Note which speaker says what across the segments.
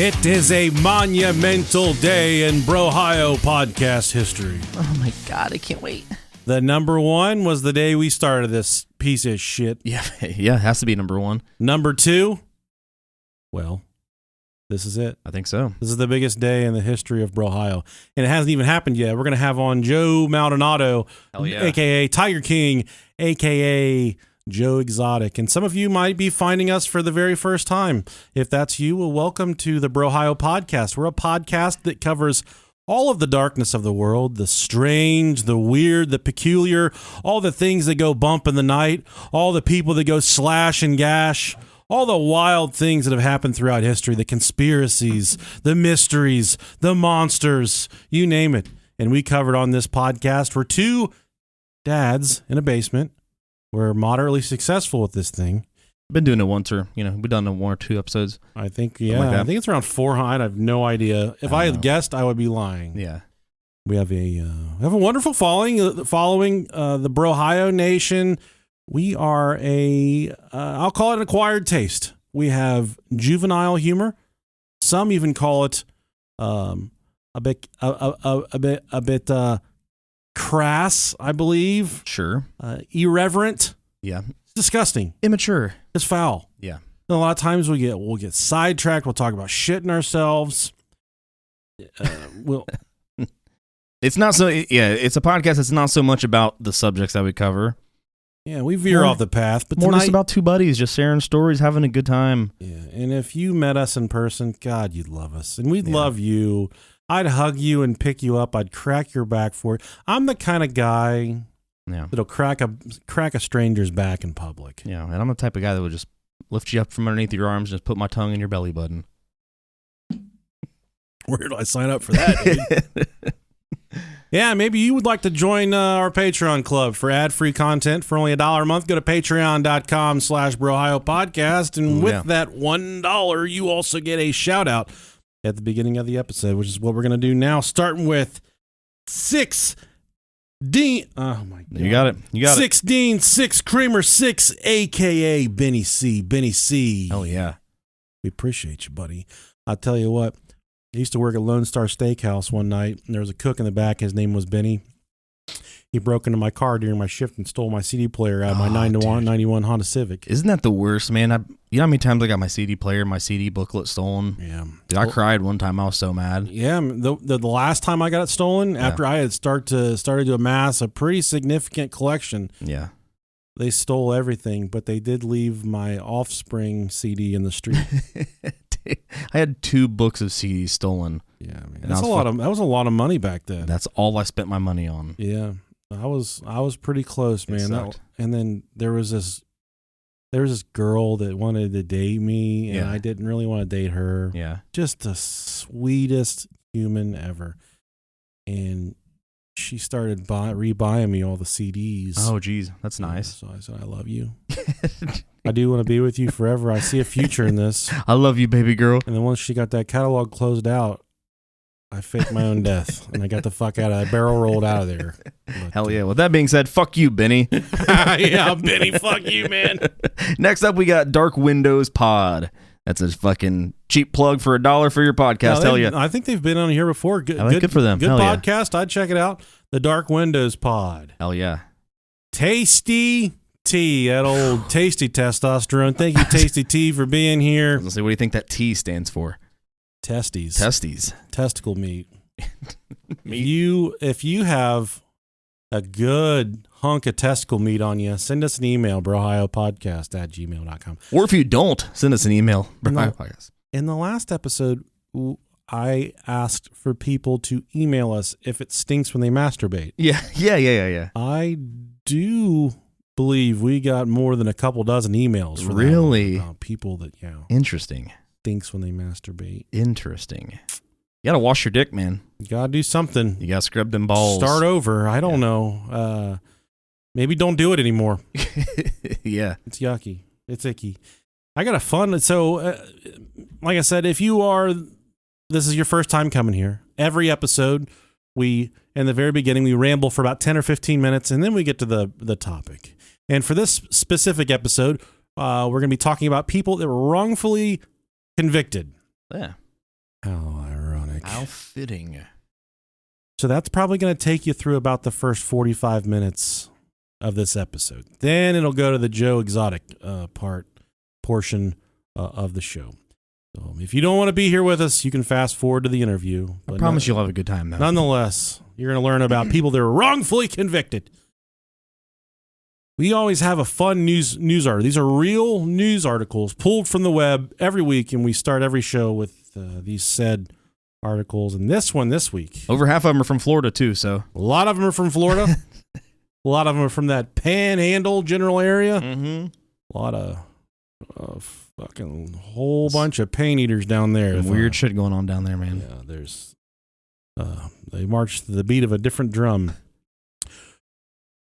Speaker 1: It is a monumental day in Brohio podcast history.
Speaker 2: Oh my God, I can't wait.
Speaker 1: The number one was the day we started this piece of shit.
Speaker 2: Yeah, it has to be number one.
Speaker 1: Number two, well, this is it.
Speaker 2: I think so.
Speaker 1: This is the biggest day in the history of Brohio. And it hasn't even happened yet. We're going to have on Joe Maldonado, a.k.a. Tiger King, a.k.a. Joe Exotic. And some of you might be finding us for the very first time. If that's you, well, welcome to the Brohio podcast. We're a podcast that covers all of the darkness of the world, the strange, the weird, the peculiar, all the things that go bump in the night, all the people that go slash and gash, all the wild things that have happened throughout history, the conspiracies, the mysteries, the monsters, you name it. And we covered on this podcast. We're two dads in a basement. We're moderately successful with this thing.
Speaker 2: Been doing it once or, we've done it 1 or 2 episodes.
Speaker 1: I think, I think it's around 400. I have no idea. If I had guessed, I would be lying.
Speaker 2: Yeah.
Speaker 1: We have a wonderful following the Brohio Nation. We are I'll call it an acquired taste. We have juvenile humor. Some even call it a bit crass, I believe.
Speaker 2: Sure.
Speaker 1: Irreverent.
Speaker 2: Yeah.
Speaker 1: It's disgusting.
Speaker 2: Immature.
Speaker 1: It's foul.
Speaker 2: Yeah.
Speaker 1: And a lot of times we'll get sidetracked. We'll talk about shitting ourselves.
Speaker 2: It's not so. Yeah, it's a podcast that's not so much about the subjects that we cover.
Speaker 1: Yeah, we veer off the path, but
Speaker 2: more
Speaker 1: tonight,
Speaker 2: just about two buddies just sharing stories, having a good time.
Speaker 1: Yeah, and if you met us in person, God, you'd love us, and we'd love you. I'd hug you and pick you up. I'd crack your back for it. I'm the kind of guy that'll crack a stranger's back in public.
Speaker 2: Yeah, and I'm the type of guy that would just lift you up from underneath your arms and just put my tongue in your belly button.
Speaker 1: Where do I sign up for that, dude? Yeah, maybe you would like to join our Patreon club for ad-free content for only $1 a month. Go to patreon.com/Brohio podcast. And with that $1, you also get a shout out at the beginning of the episode, which is what we're going to do now, starting with 6 Dean. Oh, my God.
Speaker 2: You got it.
Speaker 1: 6 Dean, 6 Kramer, 6, a.k.a. Benny C. Benny C.
Speaker 2: Oh, yeah.
Speaker 1: We appreciate you, buddy. I'll tell you what. I used to work at Lone Star Steakhouse one night, and there was a cook in the back. His name was Benny. He broke into my car during my shift and stole my CD player out of my 91 Honda Civic.
Speaker 2: Isn't that the worst, man? You know how many times I got my CD player, my CD booklet stolen?
Speaker 1: Yeah.
Speaker 2: Dude, I cried one time. I was so mad.
Speaker 1: Yeah. The last time I got it stolen, after I had started to amass a pretty significant collection.
Speaker 2: Yeah.
Speaker 1: They stole everything, but they did leave my Offspring CD in the street.
Speaker 2: I had 2 books of CDs stolen.
Speaker 1: Yeah, man. That was a lot of money back then.
Speaker 2: That's all I spent my money on.
Speaker 1: Yeah. I was pretty close, man. And then there was this girl that wanted to date me, and I didn't really want to date her.
Speaker 2: Yeah.
Speaker 1: Just the sweetest human ever. And she started rebuying me all the CDs.
Speaker 2: Oh, geez. That's nice.
Speaker 1: So I said, I love you. I do want to be with you forever. I see a future in this.
Speaker 2: I love you, baby girl.
Speaker 1: And then once she got that catalog closed out, I faked my own death, and I got the fuck out of there. I barrel rolled out of there. But,
Speaker 2: hell yeah. With that being said, fuck you, Benny.
Speaker 1: Yeah, Benny, fuck you, man.
Speaker 2: Next up, we got Dark Windows Pod. That's a fucking cheap plug for $1 for your podcast. Hell yeah.
Speaker 1: I think they've been on here before.
Speaker 2: Good for them.
Speaker 1: Good
Speaker 2: hell
Speaker 1: podcast.
Speaker 2: Yeah.
Speaker 1: I'd check it out. The Dark Windows Pod.
Speaker 2: Hell yeah.
Speaker 1: Tasty T, that old tasty testosterone. Thank you, Tasty T, for being here.
Speaker 2: I was gonna say, what do you think that T stands for?
Speaker 1: Testes. Testicle meat. If you have a good hunk of testicle meat on you, send us an email, brohiopodcast@gmail.com.
Speaker 2: Or if you don't, send us an email.
Speaker 1: In the last episode, I asked for people to email us if it stinks when they masturbate.
Speaker 2: Yeah.
Speaker 1: I do believe we got more than a couple dozen emails for
Speaker 2: really
Speaker 1: that about people that
Speaker 2: interesting
Speaker 1: stinks when they masturbate.
Speaker 2: Interesting. You gotta wash your dick, man.
Speaker 1: You gotta do something.
Speaker 2: You gotta scrub them balls.
Speaker 1: Start over. I don't know. Maybe don't do it anymore.
Speaker 2: Yeah,
Speaker 1: it's yucky. It's icky. I got a fun. So, like I said, if this is your first time coming here, every episode in the very beginning, we ramble for about 10 or 15 minutes, and then we get to the topic. And for this specific episode, we're going to be talking about people that were wrongfully convicted.
Speaker 2: Yeah.
Speaker 1: How ironic.
Speaker 2: How fitting.
Speaker 1: So that's probably going to take you through about the first 45 minutes of this episode. Then it'll go to the Joe Exotic portion of the show. So if you don't want to be here with us, you can fast forward to the interview.
Speaker 2: I promise you'll have a good time, though.
Speaker 1: Nonetheless, you're going to learn about people that are wrongfully convicted. We always have a fun news article. These are real news articles pulled from the web every week, and we start every show with these said articles. And this one this week,
Speaker 2: over half of them are from Florida too. So
Speaker 1: a lot of them are from Florida. A lot of them are from that Panhandle general area.
Speaker 2: Mm-hmm.
Speaker 1: A lot of fucking whole bunch of pain eaters down there.
Speaker 2: Weird shit going on down there, man.
Speaker 1: Yeah, there's they march to the beat of a different drum.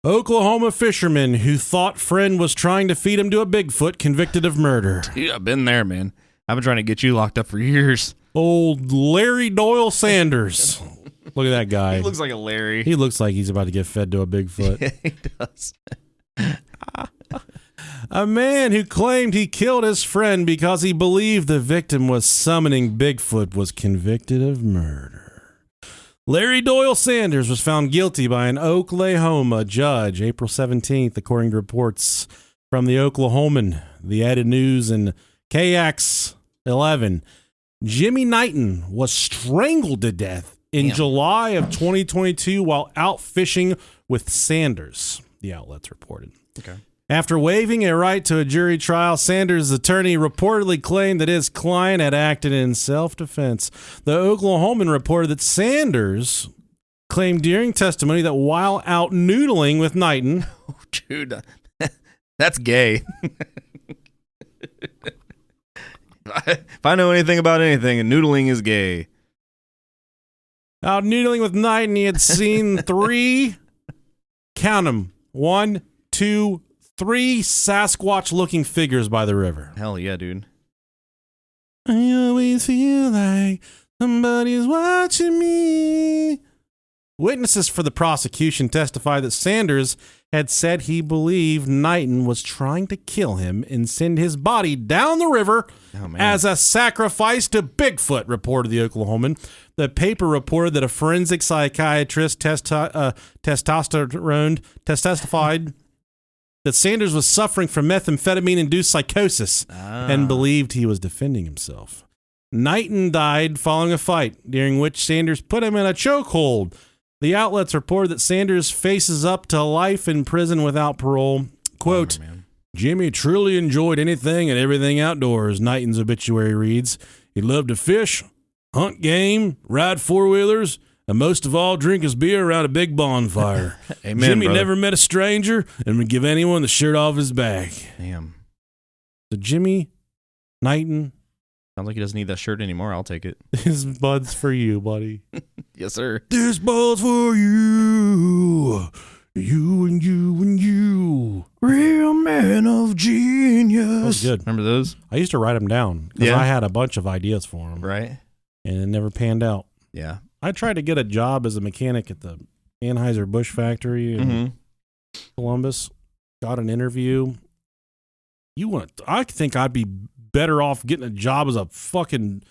Speaker 1: Oklahoma fisherman who thought friend was trying to feed him to a Bigfoot convicted of murder.
Speaker 2: Dude, I've been there, man. I've been trying to get you locked up for years.
Speaker 1: Old Larry Doyle Sanders. Look at that guy.
Speaker 2: He looks like a Larry.
Speaker 1: He looks like he's about to get fed to a Bigfoot.
Speaker 2: Yeah, he does.
Speaker 1: A man who claimed he killed his friend because he believed the victim was summoning Bigfoot was convicted of murder. Larry Doyle Sanders was found guilty by an Oklahoma judge April 17th, according to reports from the Oklahoman, the Added News, and KX11. Jimmy Knighton was strangled to death in July of 2022 while out fishing with Sanders, the outlets reported.
Speaker 2: Okay.
Speaker 1: After waiving a right to a jury trial, Sanders' attorney reportedly claimed that his client had acted in self-defense. The Oklahoman reported that Sanders claimed during testimony that while out noodling with Knighton...
Speaker 2: Oh, dude, that's gay. If I know anything about anything, noodling is gay.
Speaker 1: Out noodling with Knighton, he had seen count them, 1, 2, 3 Sasquatch-looking figures by the river.
Speaker 2: Hell yeah, dude.
Speaker 1: I always feel like somebody's watching me. Witnesses for the prosecution testified that Sanders had said he believed Knighton was trying to kill him and send his body down the river as a sacrifice to Bigfoot, reported the Oklahoman. The paper reported that a forensic psychiatrist testified that Sanders was suffering from methamphetamine-induced psychosis and believed he was defending himself. Knighton died following a fight, during which Sanders put him in a chokehold. The outlets reported that Sanders faces up to life in prison without parole. Quote, Jimmy truly enjoyed anything and everything outdoors, Knighton's obituary reads. He loved to fish, hunt game, ride four-wheelers, and most of all, drink his beer around a big bonfire.
Speaker 2: Amen,
Speaker 1: Jimmy
Speaker 2: brother.
Speaker 1: never met a stranger and would give anyone the shirt off his back.
Speaker 2: Damn.
Speaker 1: So Jimmy Knighton.
Speaker 2: Sounds like he doesn't need that shirt anymore. I'll take it.
Speaker 1: This bud's for you, buddy.
Speaker 2: Yes, sir.
Speaker 1: This bud's for you. You and you and you. Real man of genius. That was good.
Speaker 2: Remember those?
Speaker 1: I used to write them down because I had a bunch of ideas for them.
Speaker 2: Right.
Speaker 1: And it never panned out.
Speaker 2: Yeah. I
Speaker 1: tried to get a job as a mechanic at the Anheuser-Busch factory in Columbus. Got an interview. I think I'd be better off getting a job as a fucking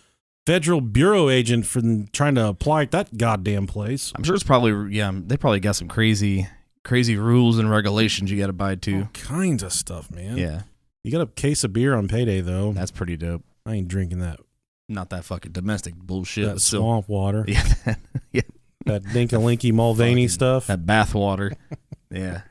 Speaker 1: federal bureau agent than trying to apply at that goddamn place.
Speaker 2: I'm sure it's probably, they probably got some crazy rules and regulations you got to abide to.
Speaker 1: All kinds of stuff, man.
Speaker 2: Yeah.
Speaker 1: You got a case of beer on payday, though.
Speaker 2: That's pretty dope.
Speaker 1: I ain't drinking that.
Speaker 2: Not that fucking domestic bullshit.
Speaker 1: That swamp water.
Speaker 2: Yeah.
Speaker 1: That Dinkalinky Mulvaney stuff.
Speaker 2: That bath water. Yeah.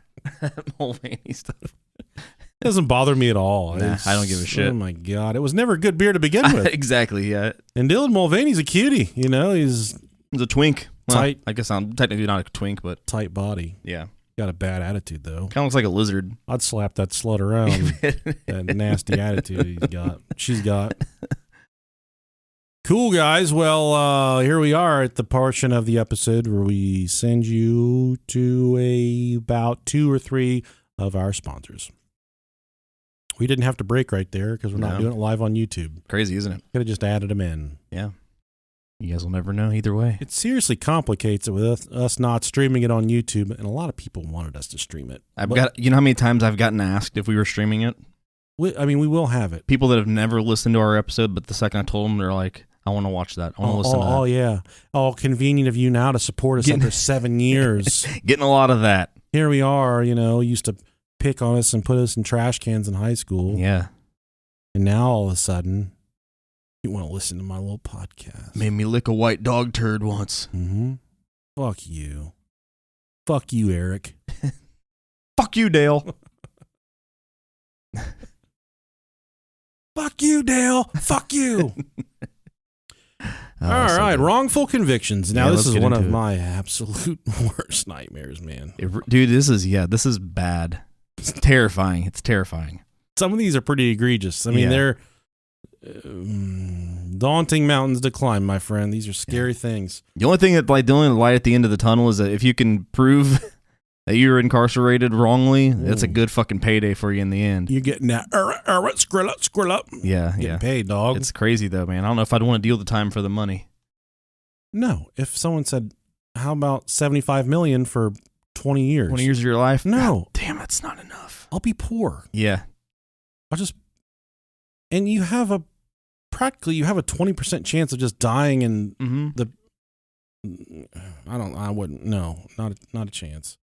Speaker 2: Mulvaney stuff.
Speaker 1: It doesn't bother me at all.
Speaker 2: Nah, I don't give a shit.
Speaker 1: Oh my God. It was never good beer to begin with.
Speaker 2: Exactly, yeah.
Speaker 1: And Dylan Mulvaney's a cutie,
Speaker 2: He's a twink.
Speaker 1: Tight.
Speaker 2: Well, I guess I'm technically not a twink, but.
Speaker 1: Tight body.
Speaker 2: Yeah.
Speaker 1: Got a bad attitude, though.
Speaker 2: Kind of looks like a lizard.
Speaker 1: I'd slap that slut around. That nasty attitude she's got. Cool, guys. Well, here we are at the portion of the episode where we send you to about 2 or 3 of our sponsors. We didn't have to break right there because we're not doing it live on YouTube.
Speaker 2: Crazy, isn't it?
Speaker 1: Could have just added them in.
Speaker 2: Yeah. You guys will never know either way.
Speaker 1: It seriously complicates it with us not streaming it on YouTube, and a lot of people wanted us to stream it.
Speaker 2: You know how many times I've gotten asked if we were streaming it?
Speaker 1: We will have it.
Speaker 2: People that have never listened to our episode, but the second I told them, they're like, I want to watch that. I want to listen to that.
Speaker 1: Oh, yeah. Oh, convenient of you now to support us after 7 years.
Speaker 2: Getting a lot of that.
Speaker 1: Here we are, used to pick on us and put us in trash cans in high school.
Speaker 2: Yeah.
Speaker 1: And now all of a sudden, you want to listen to my little podcast.
Speaker 2: Made me lick a white dog turd once.
Speaker 1: Mm-hmm. Fuck you. Fuck you, Eric.
Speaker 2: Fuck you, Dale.
Speaker 1: Fuck you, Dale. Fuck you. All right, wrongful convictions. Now, this is one of my absolute worst nightmares, man.
Speaker 2: Dude, this is bad. It's terrifying. It's terrifying.
Speaker 1: Some of these are pretty egregious. I mean, they're daunting mountains to climb, my friend. These are scary things.
Speaker 2: The only thing the only light at the end of the tunnel is that if you can prove that you were incarcerated wrongly, that's a good fucking payday for you in the end.
Speaker 1: You're getting that, squirrel up.
Speaker 2: Yeah,
Speaker 1: getting paid, dog.
Speaker 2: It's crazy, though, man. I don't know if I'd want to deal the time for the money.
Speaker 1: No. If someone said, how about $75 million for 20 years?
Speaker 2: 20 years of your life?
Speaker 1: No.
Speaker 2: God, damn, that's not enough.
Speaker 1: I'll be poor.
Speaker 2: Yeah.
Speaker 1: And you have a 20% chance of just dying in I wouldn't, no, not a chance.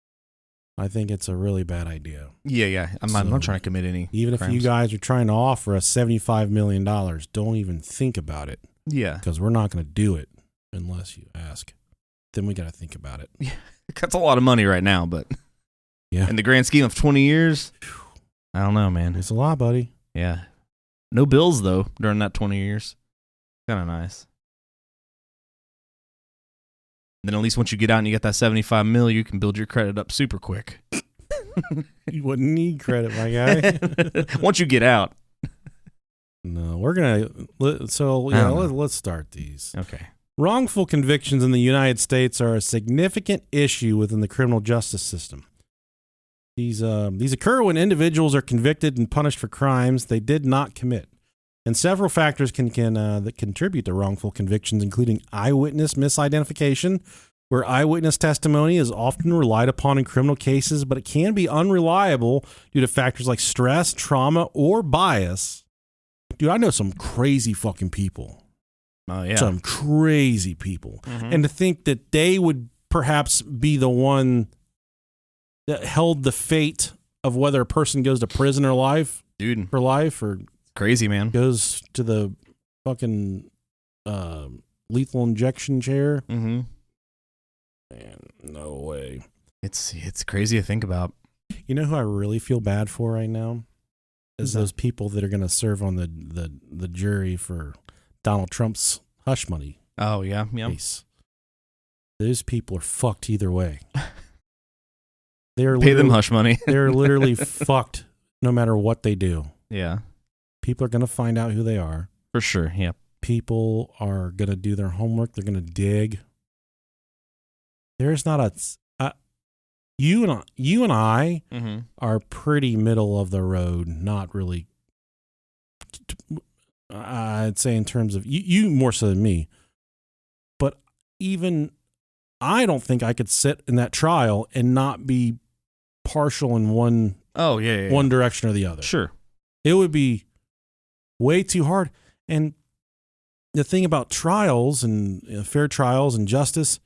Speaker 1: I think it's a really bad idea.
Speaker 2: Yeah. I'm not trying to commit any
Speaker 1: Even
Speaker 2: crimes.
Speaker 1: if you guys are trying to offer us $75 million, don't even think about it.
Speaker 2: Yeah.
Speaker 1: Because we're not going to do it unless you ask. Then we got to think about it.
Speaker 2: Yeah. That's a lot of money right now, but in the grand scheme of 20 years, I don't know, man.
Speaker 1: It's a lot, buddy.
Speaker 2: Yeah. No bills, though, during that 20 years. Kind of nice. Then at least once you get out and you get that 75 mil, you can build your credit up super quick.
Speaker 1: You wouldn't need credit, my guy.
Speaker 2: Once you get out.
Speaker 1: No, we're going to... let's start these.
Speaker 2: Okay.
Speaker 1: Wrongful convictions in the United States are a significant issue within the criminal justice system. These occur when individuals are convicted and punished for crimes they did not commit. And several factors that contribute to wrongful convictions, including eyewitness misidentification, where eyewitness testimony is often relied upon in criminal cases, but it can be unreliable due to factors like stress, trauma, or bias. Dude, I know some crazy fucking people.
Speaker 2: Oh, yeah.
Speaker 1: Some crazy people.
Speaker 2: Mm-hmm.
Speaker 1: And to think that they would perhaps be the one that held the fate of whether a person goes to prison or life,
Speaker 2: dude,
Speaker 1: for life, or
Speaker 2: crazy, man,
Speaker 1: goes to the fucking lethal injection chair.
Speaker 2: Mm-hmm.
Speaker 1: Man, no way.
Speaker 2: It's crazy to think about.
Speaker 1: You know who I really feel bad for right now? Is those people that are going to serve on the jury for Donald Trump's hush money.
Speaker 2: Oh yeah,
Speaker 1: case. Those people are fucked either way. They're
Speaker 2: pay them hush money.
Speaker 1: They're literally fucked no matter what they do.
Speaker 2: Yeah.
Speaker 1: People are going to find out who they are.
Speaker 2: For sure, yeah.
Speaker 1: People are going to do their homework. They're going to dig. There's not you and I are pretty middle of the road, not really. I'd say in terms of you more so than me. But even I don't think I could sit in that trial and not be partial in one one direction or the other.
Speaker 2: Sure.
Speaker 1: It would be way too hard. And the thing about trials and fair trials and justice,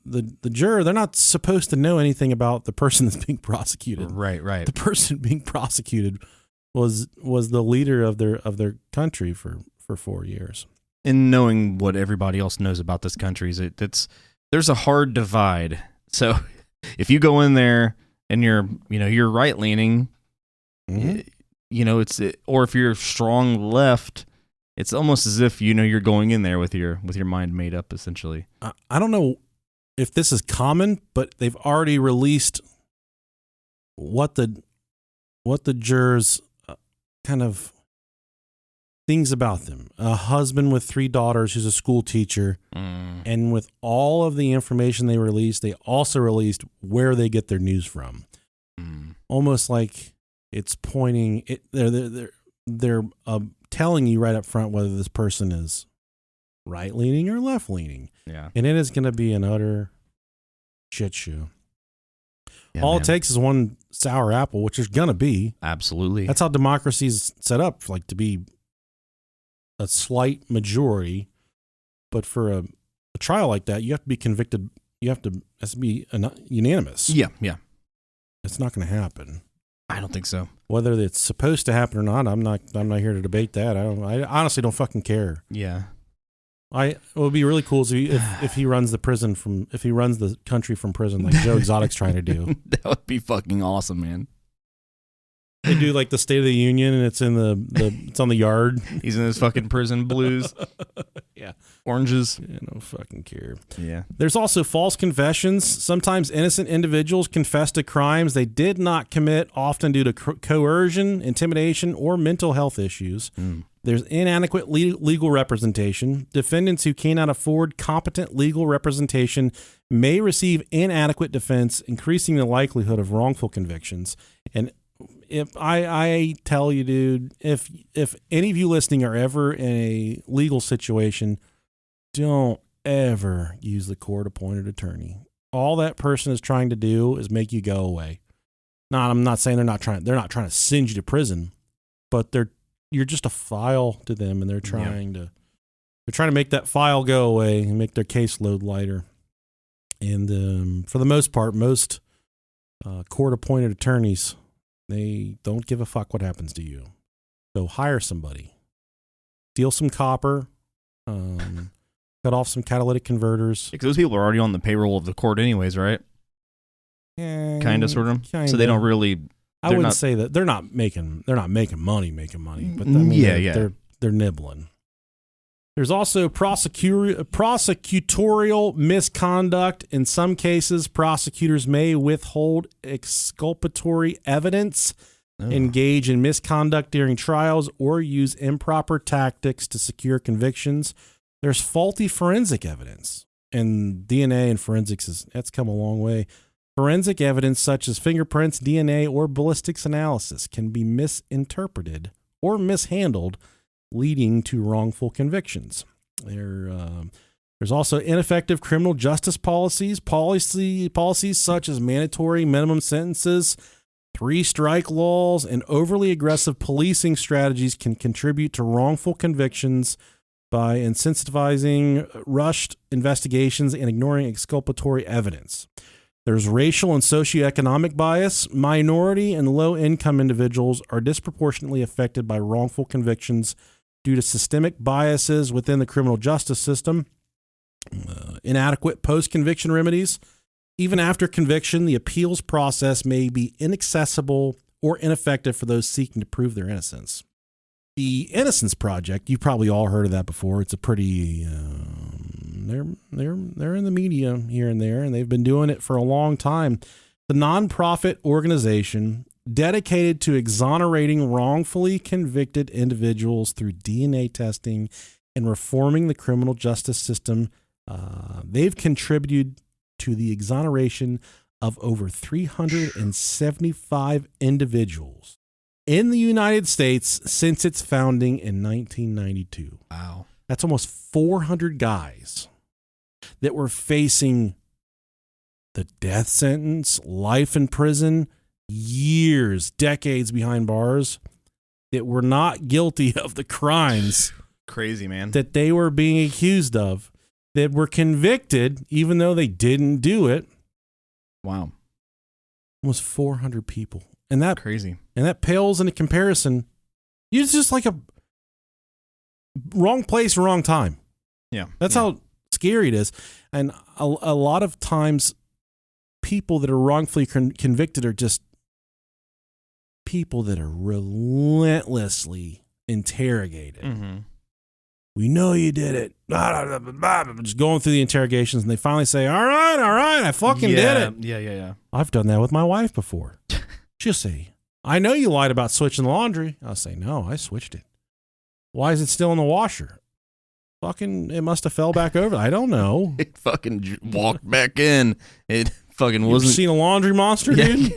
Speaker 1: the juror, they're not supposed to know anything about the person that's being prosecuted.
Speaker 2: Right.
Speaker 1: The person being prosecuted was the leader of their country for 4 years.
Speaker 2: And knowing what everybody else knows about this country is there's a hard divide. So if you go in there and you're right leaning, or if you're strong left, it's almost as if you're going in there with your mind made up essentially.
Speaker 1: I don't know if this is common, but they've already released what the jurors kind of things about them. A husband with 3 daughters who's a school teacher. And with all of the information they released, they also released where they get their news from. Almost like it's pointing it. They're telling you right up front whether this person is right leaning or left leaning.
Speaker 2: Yeah,
Speaker 1: and it is going to be an utter shit show.
Speaker 2: Yeah,
Speaker 1: all it takes is one sour apple, which is going to be.
Speaker 2: Absolutely.
Speaker 1: That's how democracy's set up, like to be a slight majority, but for a trial like that, you have to be convicted. You have to has to be unanimous.
Speaker 2: Yeah.
Speaker 1: It's not going to happen.
Speaker 2: I don't think so.
Speaker 1: Whether it's supposed to happen or not, I'm not here to debate that. I honestly don't fucking care.
Speaker 2: Yeah.
Speaker 1: It would be really cool if he runs the country from prison like Joe Exotic's trying to do.
Speaker 2: That would be fucking awesome, man.
Speaker 1: They do like the State of the Union, and it's in it's on the yard.
Speaker 2: He's in his fucking prison blues.
Speaker 1: Yeah,
Speaker 2: oranges.
Speaker 1: Yeah, no fucking care.
Speaker 2: Yeah.
Speaker 1: There's also false confessions. Sometimes innocent individuals confess to crimes they did not commit, often due to coercion, intimidation, or mental health issues. There's inadequate legal representation. Defendants who cannot afford competent legal representation may receive inadequate defense, increasing the likelihood of wrongful convictions. And if I tell you, dude, if any of you listening are ever in a legal situation, don't ever use the court-appointed attorney. All that person is trying to do is make you go away. Now, I'm not saying they're not trying to send you to prison, but you're just a file to them, and they're trying to make that file go away and make their caseload lighter. And for the most part, most court-appointed attorneys, they don't give a fuck what happens to you. So hire somebody, steal some copper, cut off some catalytic converters.
Speaker 2: Because those people are already on the payroll of the court, anyways, right? Kind of, sort of. So they don't really.
Speaker 1: I wouldn't say that they're not making money, but I mean, they're nibbling. There's also prosecutorial misconduct. In some cases, prosecutors may withhold exculpatory evidence, engage in misconduct during trials, or use improper tactics to secure convictions. There's faulty forensic evidence, and DNA and forensics that's come a long way. Forensic evidence such as fingerprints, DNA, or ballistics analysis can be misinterpreted or mishandled, leading to wrongful convictions. There's also ineffective criminal justice policies such as mandatory minimum sentences, 3-strike laws, and overly aggressive policing strategies can contribute to wrongful convictions by incentivizing rushed investigations and ignoring exculpatory evidence. There's racial and socioeconomic bias. Minority and low-income individuals are disproportionately affected by wrongful convictions due to systemic biases within the criminal justice system. Inadequate post-conviction remedies. Even after conviction, the appeals process may be inaccessible or ineffective for those seeking to prove their innocence. The Innocence Project, you've probably all heard of that before. It's a pretty they're in the media here and there, and they've been doing it for a long time. The nonprofit organization dedicated to exonerating wrongfully convicted individuals through DNA testing and reforming the criminal justice system. They've contributed to the exoneration of over 375 individuals in the United States since its founding in 1992.
Speaker 2: Wow.
Speaker 1: That's almost 400 guys that were facing the death sentence, life in prison, years, decades behind bars, that were not guilty of the crimes.
Speaker 2: Crazy, man.
Speaker 1: That they were being accused of, that were convicted even though they didn't do it.
Speaker 2: Wow.
Speaker 1: Almost 400 people. And that
Speaker 2: crazy.
Speaker 1: And that pales in a comparison. It's just like a wrong place, wrong time.
Speaker 2: Yeah.
Speaker 1: That's how scary it is. And a lot of times people that are wrongfully convicted are just people that are relentlessly interrogated.
Speaker 2: Mm-hmm.
Speaker 1: We know you did it. Just going through the interrogations, and they finally say, all right, I fucking did it.
Speaker 2: Yeah.
Speaker 1: I've done that with my wife before. She'll say, I know you lied about switching the laundry. I'll say, no, I switched it. Why is it still in the washer? Fucking, it must have fell back over. I don't know.
Speaker 2: It fucking walked back in. It fucking wasn't.
Speaker 1: You ever seen a laundry monster, dude?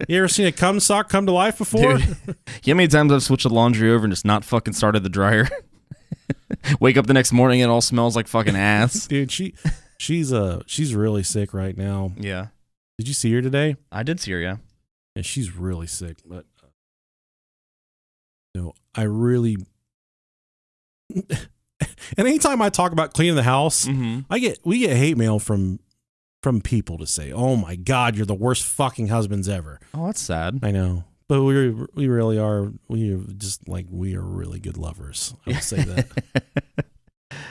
Speaker 1: You ever seen a cum sock come to life before?
Speaker 2: Dude, you know how many times I've switched the laundry over and just not fucking started the dryer? Wake up the next morning and it all smells like fucking ass.
Speaker 1: Dude, she's really sick right now.
Speaker 2: Yeah.
Speaker 1: Did you see her today?
Speaker 2: I did see her, yeah.
Speaker 1: Yeah, she's really sick, but I really And anytime I talk about cleaning the house,
Speaker 2: Mm-hmm.
Speaker 1: we get hate mail from people to say, "Oh my God, you're the worst fucking husbands ever."
Speaker 2: Oh, that's sad.
Speaker 1: I know, but we really are. We are really good lovers. I will say that.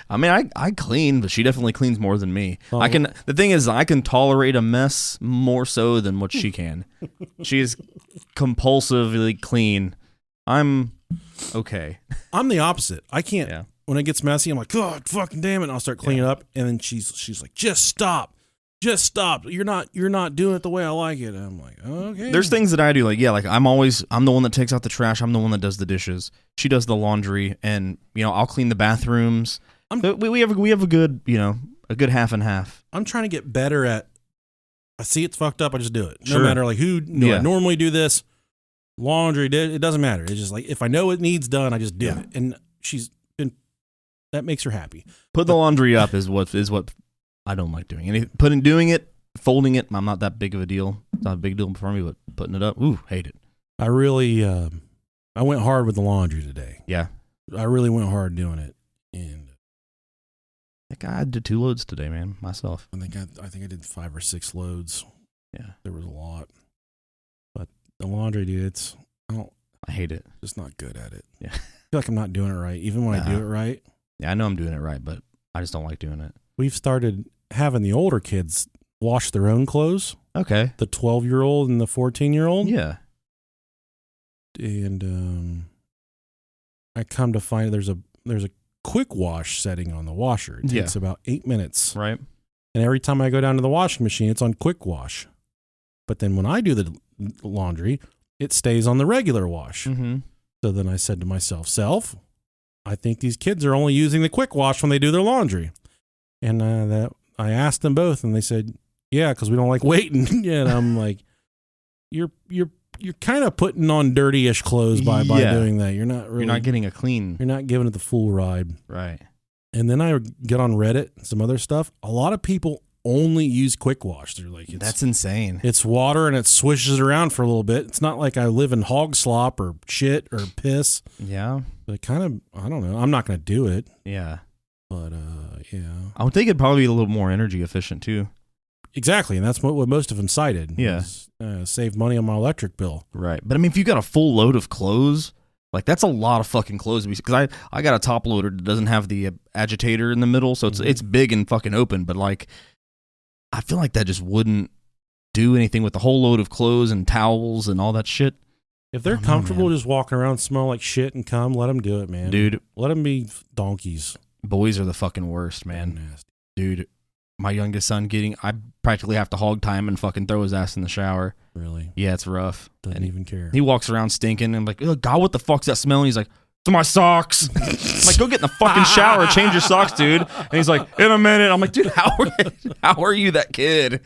Speaker 2: I mean, I clean, but she definitely cleans more than me.
Speaker 1: Oh.
Speaker 2: The thing is, I can tolerate a mess more so than what she can. She is compulsively clean. I'm okay.
Speaker 1: I'm the opposite. I can't.
Speaker 2: Yeah.
Speaker 1: When it gets messy, I'm like, God, fucking damn it! And I'll start cleaning up, and then she's like, just stop. You're not doing it the way I like it. And I'm like, okay.
Speaker 2: There's things that I do, like I'm the one that takes out the trash. I'm the one that does the dishes. She does the laundry, and I'll clean the bathrooms. We have a good a good half and half.
Speaker 1: I'm trying to get better at. I see it's fucked up. I just do it. No
Speaker 2: Sure.
Speaker 1: matter like who. I normally do this. Laundry, it doesn't matter. It's just like if I know it needs done, I just do it. And that makes her happy.
Speaker 2: Put the laundry up is what I don't like doing. Doing it, folding it, I'm not that big of a deal. It's not a big deal for me, but putting it up, hate it.
Speaker 1: I really, I went hard with the laundry today.
Speaker 2: Yeah.
Speaker 1: I really went hard doing it. And
Speaker 2: I think I did 2 loads today, man, myself.
Speaker 1: I think I did 5 or 6 loads.
Speaker 2: Yeah.
Speaker 1: There was a lot. But the laundry, dude,
Speaker 2: I hate it.
Speaker 1: Just not good at it.
Speaker 2: Yeah.
Speaker 1: I feel like I'm not doing it right. Even when I do it right.
Speaker 2: Yeah, I know I'm doing it right, but I just don't like doing it.
Speaker 1: We've started having the older kids wash their own clothes.
Speaker 2: Okay.
Speaker 1: The 12-year-old and the 14-year-old.
Speaker 2: Yeah.
Speaker 1: And I come to find there's a quick wash setting on the washer. It takes about 8 minutes.
Speaker 2: Right.
Speaker 1: And every time I go down to the washing machine, it's on quick wash. But then when I do the laundry, it stays on the regular wash.
Speaker 2: Mm-hmm.
Speaker 1: So then I said to myself, I think these kids are only using the quick wash when they do their laundry. And I asked them both, and they said, yeah, because we don't like waiting. And I'm like, you're kind of putting on dirty-ish clothes by doing that. You're not
Speaker 2: getting a clean.
Speaker 1: You're not giving it the full ride.
Speaker 2: Right.
Speaker 1: And then I get on Reddit and some other stuff. A lot of people only use quick wash. They're like,
Speaker 2: that's insane.
Speaker 1: It's water and it swishes around for a little bit. It's not like I live in hog slop or shit or piss.
Speaker 2: Yeah.
Speaker 1: But it kind of, I don't know. I'm not going to do it.
Speaker 2: Yeah.
Speaker 1: But, yeah.
Speaker 2: I would think it'd probably be a little more energy efficient too.
Speaker 1: Exactly. And that's what most of them cited.
Speaker 2: Yeah.
Speaker 1: Save money on my electric bill.
Speaker 2: Right. But I mean, if you got a full load of clothes, like that's a lot of fucking clothes. Because I got a top loader that doesn't have the agitator in the middle. So it's big and fucking open. But like, I feel like that just wouldn't do anything with the whole load of clothes and towels and all that shit.
Speaker 1: If they're comfortable just walking around, smell like shit and cum, let them do it, man.
Speaker 2: Dude.
Speaker 1: Let them be donkeys.
Speaker 2: Boys are the fucking worst, man.
Speaker 1: Nasty.
Speaker 2: Dude, my youngest son I practically have to hog time and fucking throw his ass in the shower.
Speaker 1: Really?
Speaker 2: Yeah, it's rough.
Speaker 1: Doesn't even care.
Speaker 2: He walks around stinking and I'm like, oh, God, what the fuck's that smell? And he's like, it's my socks. I'm like, go get in the fucking shower, change your socks, dude. And he's like, in a minute. I'm like, dude, how are you that kid?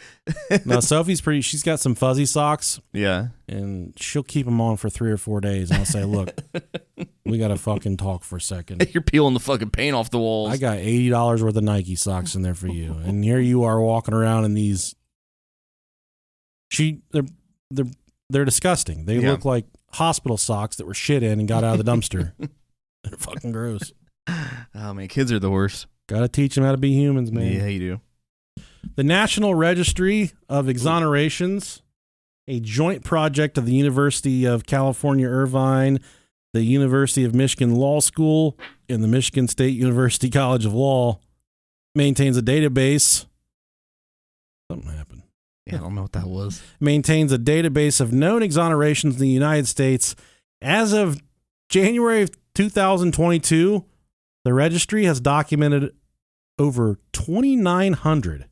Speaker 1: Now, Sophie's she's got some fuzzy socks.
Speaker 2: Yeah.
Speaker 1: And she'll keep them on for 3 or 4 days. And I'll say, look, we got to fucking talk for a second.
Speaker 2: You're peeling the fucking paint off the walls.
Speaker 1: I got $80 worth of Nike socks in there for you. And here you are walking around in these. They're disgusting. They look like hospital socks that were shit in and got out of the dumpster. They're fucking gross.
Speaker 2: Oh, man, kids are the worst.
Speaker 1: Got to teach them how to be humans, man.
Speaker 2: Yeah, you do.
Speaker 1: The National Registry of Exonerations, a joint project of the University of California, Irvine, the University of Michigan Law School, and the Michigan State University College of Law, maintains a database. Something happened.
Speaker 2: Yeah, I don't know what that was.
Speaker 1: Maintains a database of known exonerations in the United States. As of January of 2022, the registry has documented over 2,900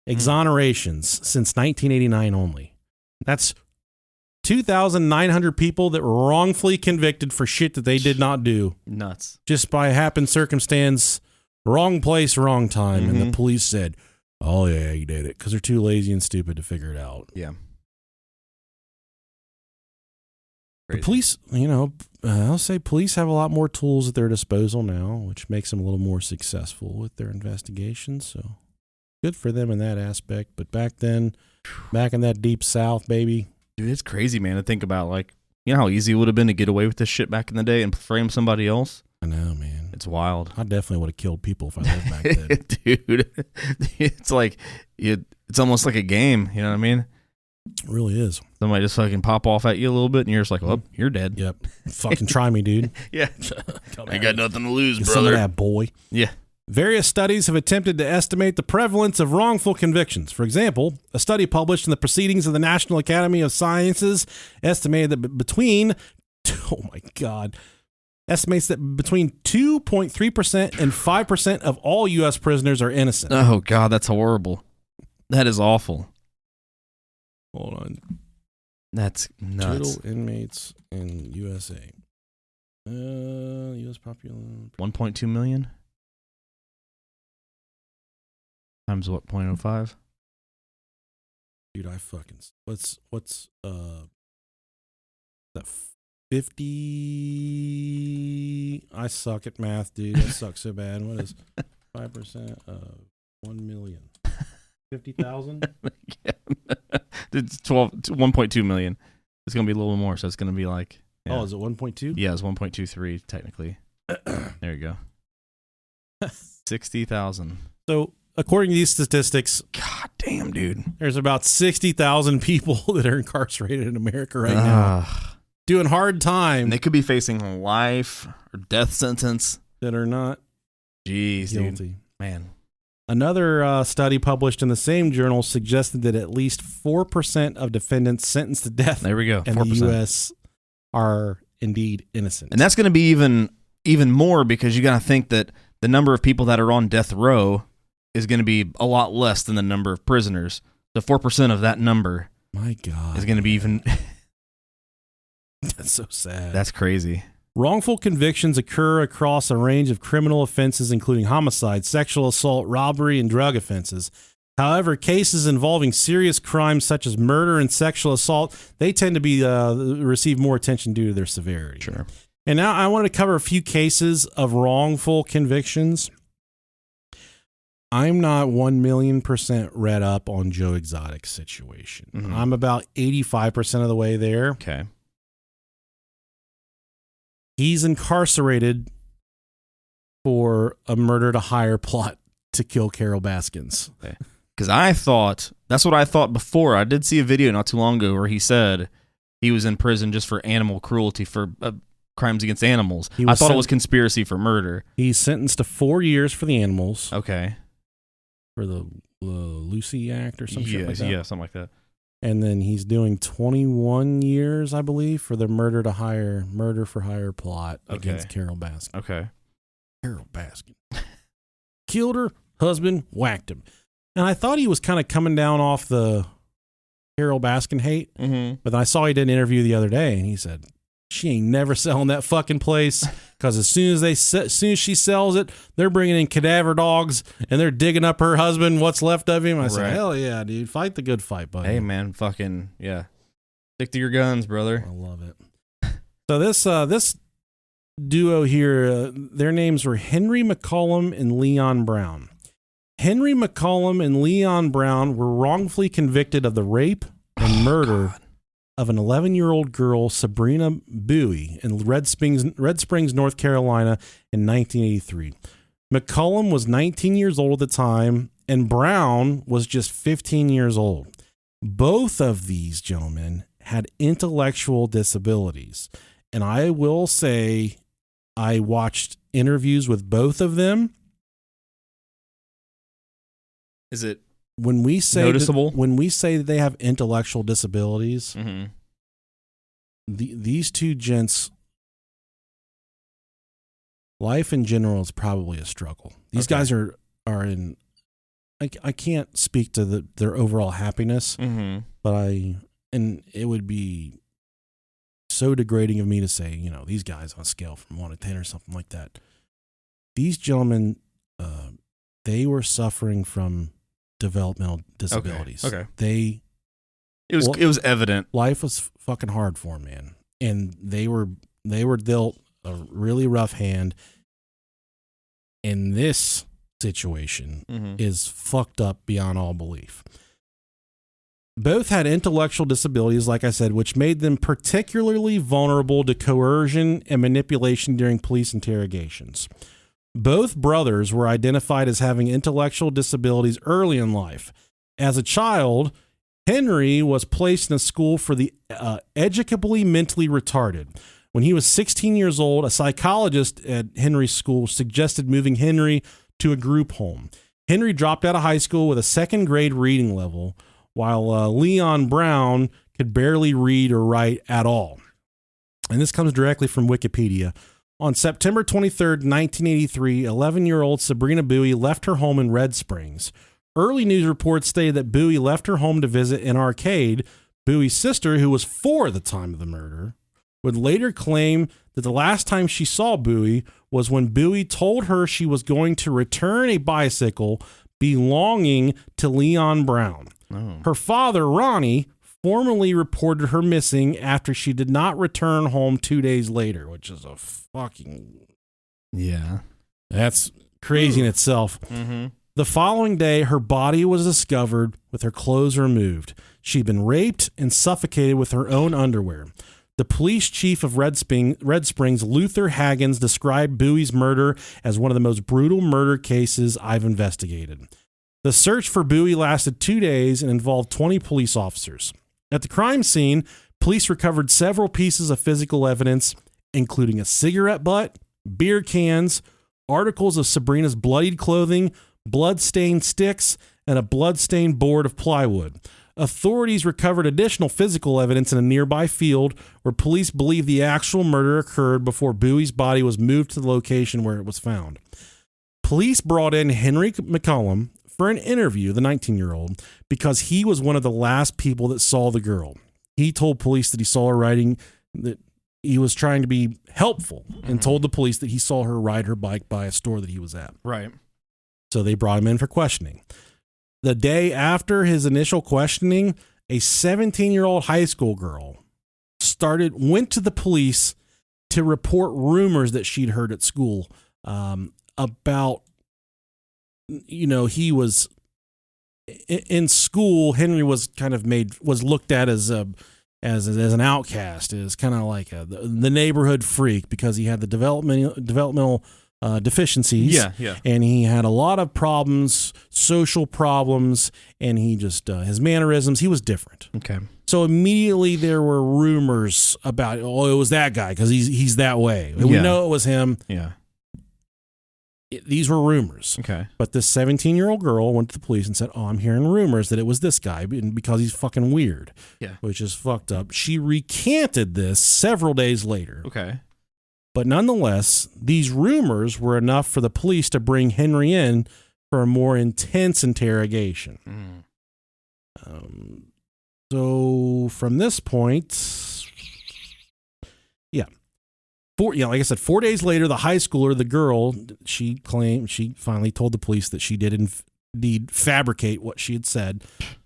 Speaker 1: exonerations since 1989 only. That's 2,900 people that were wrongfully convicted for shit that they did not do.
Speaker 2: Nuts.
Speaker 1: Just by happen circumstance, wrong place, wrong time. And the police said, oh, yeah, you did it. Because they're too lazy and stupid to figure it out.
Speaker 2: Yeah.
Speaker 1: The police, I'll say police have a lot more tools at their disposal now, which makes them a little more successful with their investigations. So good for them in that aspect. But back then, back in that deep South, baby.
Speaker 2: Dude, it's crazy, man, to think about. Like, you know how easy it would have been to get away with this shit back in the day and frame somebody else?
Speaker 1: I know, man.
Speaker 2: It's wild.
Speaker 1: I definitely would have killed people if I lived back then.
Speaker 2: Dude, it's like, it's almost like a game. You know what I mean?
Speaker 1: It really is.
Speaker 2: Somebody just fucking pop off at you a little bit, and you're just like, well, you're dead.
Speaker 1: Yep. Fucking try me, dude.
Speaker 2: Yeah. I got nothing to lose,
Speaker 1: Get
Speaker 2: brother.
Speaker 1: some of that, boy.
Speaker 2: Yeah.
Speaker 1: Various studies have attempted to estimate the prevalence of wrongful convictions. For example, a study published in the Proceedings of the National Academy of Sciences estimated that between 2.3% and 5% of all U.S. prisoners are innocent.
Speaker 2: Oh, God, that's horrible. That is awful.
Speaker 1: Hold on.
Speaker 2: That's nuts.
Speaker 1: Total inmates in USA. U.S. population.
Speaker 2: 1.2 million? Times what, 0.05?
Speaker 1: Dude, I fucking... What's that 50... I suck at math, dude. I suck so bad. What is 5% of 1 million? 50,000?
Speaker 2: Yeah. It's 1.2 million. It's going to be a little more, so it's going to be like... Yeah.
Speaker 1: Oh, is it 1.2?
Speaker 2: Yeah, it's 1.23 technically. There you go. 60,000.
Speaker 1: So, according to these statistics...
Speaker 2: God damn, dude.
Speaker 1: There's about 60,000 people that are incarcerated in America right now. Doing hard time.
Speaker 2: And they could be facing life or death sentence.
Speaker 1: That are not
Speaker 2: Jeez,
Speaker 1: guilty.
Speaker 2: Dude. Man.
Speaker 1: Another study published in the same journal suggested that at least 4% of defendants sentenced to death
Speaker 2: there we go, 4%.
Speaker 1: in the U.S. are indeed innocent.
Speaker 2: And that's going to be even more because you got to think that the number of people that are on death row is going to be a lot less than the number of prisoners. So 4% of that number
Speaker 1: My God.
Speaker 2: is going to be even...
Speaker 1: That's so sad.
Speaker 2: That's crazy.
Speaker 1: Wrongful convictions occur across a range of criminal offenses, including homicide, sexual assault, robbery, and drug offenses. However, cases involving serious crimes such as murder and sexual assault, they tend to be receive more attention due to their severity.
Speaker 2: Sure.
Speaker 1: And now I wanted to cover a few cases of wrongful convictions. I'm not 1,000,000% read up on Joe Exotic's situation.
Speaker 2: Mm-hmm.
Speaker 1: I'm about 85% of the way there.
Speaker 2: Okay.
Speaker 1: He's incarcerated for a murder to hire plot to kill Carol Baskins.
Speaker 2: Okay. Because that's what I thought before. I did see a video not too long ago where he said he was in prison just for animal cruelty, for crimes against animals. I thought it was conspiracy for murder.
Speaker 1: He's sentenced to 4 years for the animals.
Speaker 2: Okay.
Speaker 1: For the Lucy Act or some shit like that.
Speaker 2: Yeah, something like that.
Speaker 1: And then he's doing 21 years, I believe, for the murder for hire plot against Carol Baskin.
Speaker 2: Okay.
Speaker 1: Carol Baskin. Killed her, husband, whacked him. And I thought he was kind of coming down off the Carol Baskin hate.
Speaker 2: Mm-hmm.
Speaker 1: But then I saw he did an interview the other day, and he said, she ain't never selling that fucking place, because as soon as she sells it, they're bringing in cadaver dogs and they're digging up her husband, what's left of him. I said, hell yeah, dude, fight the good fight, buddy.
Speaker 2: Hey man, fucking yeah, stick to your guns, brother.
Speaker 1: I love it. So this duo here, their names were Henry McCollum and Leon Brown. Henry McCollum and Leon Brown were wrongfully convicted of the rape and murder of an 11-year-old girl, Sabrina Bowie, in Red Springs, North Carolina in 1983. McCollum was 19 years old at the time, and Brown was just 15 years old. Both of these gentlemen had intellectual disabilities. And I will say I watched interviews with both of them.
Speaker 2: Is it
Speaker 1: when we say
Speaker 2: noticeable?
Speaker 1: When we say that they have intellectual disabilities,
Speaker 2: mm-hmm.
Speaker 1: These two gents, life in general is probably a struggle. These guys are in. I can't speak to their overall happiness,
Speaker 2: mm-hmm.
Speaker 1: but and it would be so degrading of me to say, these guys on a scale from 1 to 10 or something like that. These gentlemen, they were suffering from developmental disabilities.
Speaker 2: Okay. It was evident.
Speaker 1: Life was fucking hard for them, man. And they were dealt a really rough hand. And this situation
Speaker 2: mm-hmm.
Speaker 1: is fucked up beyond all belief. Both had intellectual disabilities, like I said, which made them particularly vulnerable to coercion and manipulation during police interrogations. Both brothers were identified as having intellectual disabilities early in life. As a child, Henry was placed in a school for the educably mentally retarded. When he was 16 years old, a psychologist at Henry's school suggested moving Henry to a group home. Henry dropped out of high school with a second grade reading level, while Leon Brown could barely read or write at all. And this comes directly from Wikipedia. On September 23rd, 1983, 11-year-old Sabrina Bowie left her home in Red Springs. Early news reports stated that Bowie left her home to visit an arcade. Bowie's sister, who was 4 at the time of the murder, would later claim that the last time she saw Bowie was when Bowie told her she was going to return a bicycle belonging to Leon Brown.
Speaker 2: Oh.
Speaker 1: Her father, Ronnie, formally reported her missing after she did not return home 2 days later, which is a fucking...
Speaker 2: Yeah.
Speaker 1: That's crazy in itself.
Speaker 2: Mm-hmm.
Speaker 1: The following day, her body was discovered with her clothes removed. She'd been raped and suffocated with her own underwear. The police chief of Red Springs, Luther Haggins, described Bowie's murder as one of the most brutal murder cases I've investigated. The search for Bowie lasted 2 days and involved 20 police officers. At the crime scene, police recovered several pieces of physical evidence, including a cigarette butt, beer cans, articles of Sabrina's bloodied clothing, blood-stained sticks, and a blood-stained board of plywood. Authorities recovered additional physical evidence in a nearby field where police believe the actual murder occurred before Bowie's body was moved to the location where it was found. Police brought in Henry McCollum for an interview, the 19-year-old, because he was one of the last people that saw the girl. He told police that he saw her riding, that he was trying to be helpful, and told the police that he saw her ride her bike by a store that he was at.
Speaker 2: Right.
Speaker 1: So they brought him in for questioning. The day after his initial questioning, a 17-year-old high school girl went to the police to report rumors that she'd heard at school about, he was in school. Henry was kind of was looked at as an outcast, as kind of like the neighborhood freak, because he had the developmental deficiencies.
Speaker 2: Yeah.
Speaker 1: And he had a lot of problems, social problems, and he just, his mannerisms, he was different.
Speaker 2: Okay.
Speaker 1: So immediately there were rumors about, it was that guy because he's that way. We know it was him.
Speaker 2: Yeah.
Speaker 1: These were rumors.
Speaker 2: Okay.
Speaker 1: But this 17-year-old girl went to the police and said, I'm hearing rumors that it was this guy because he's fucking weird.
Speaker 2: Yeah.
Speaker 1: Which is fucked up. She recanted this several days later.
Speaker 2: Okay.
Speaker 1: But nonetheless, these rumors were enough for the police to bring Henry in for a more intense interrogation. So from this point, like I said, 4 days later, the high schooler, the girl, she finally told the police that she did indeed fabricate what she had said.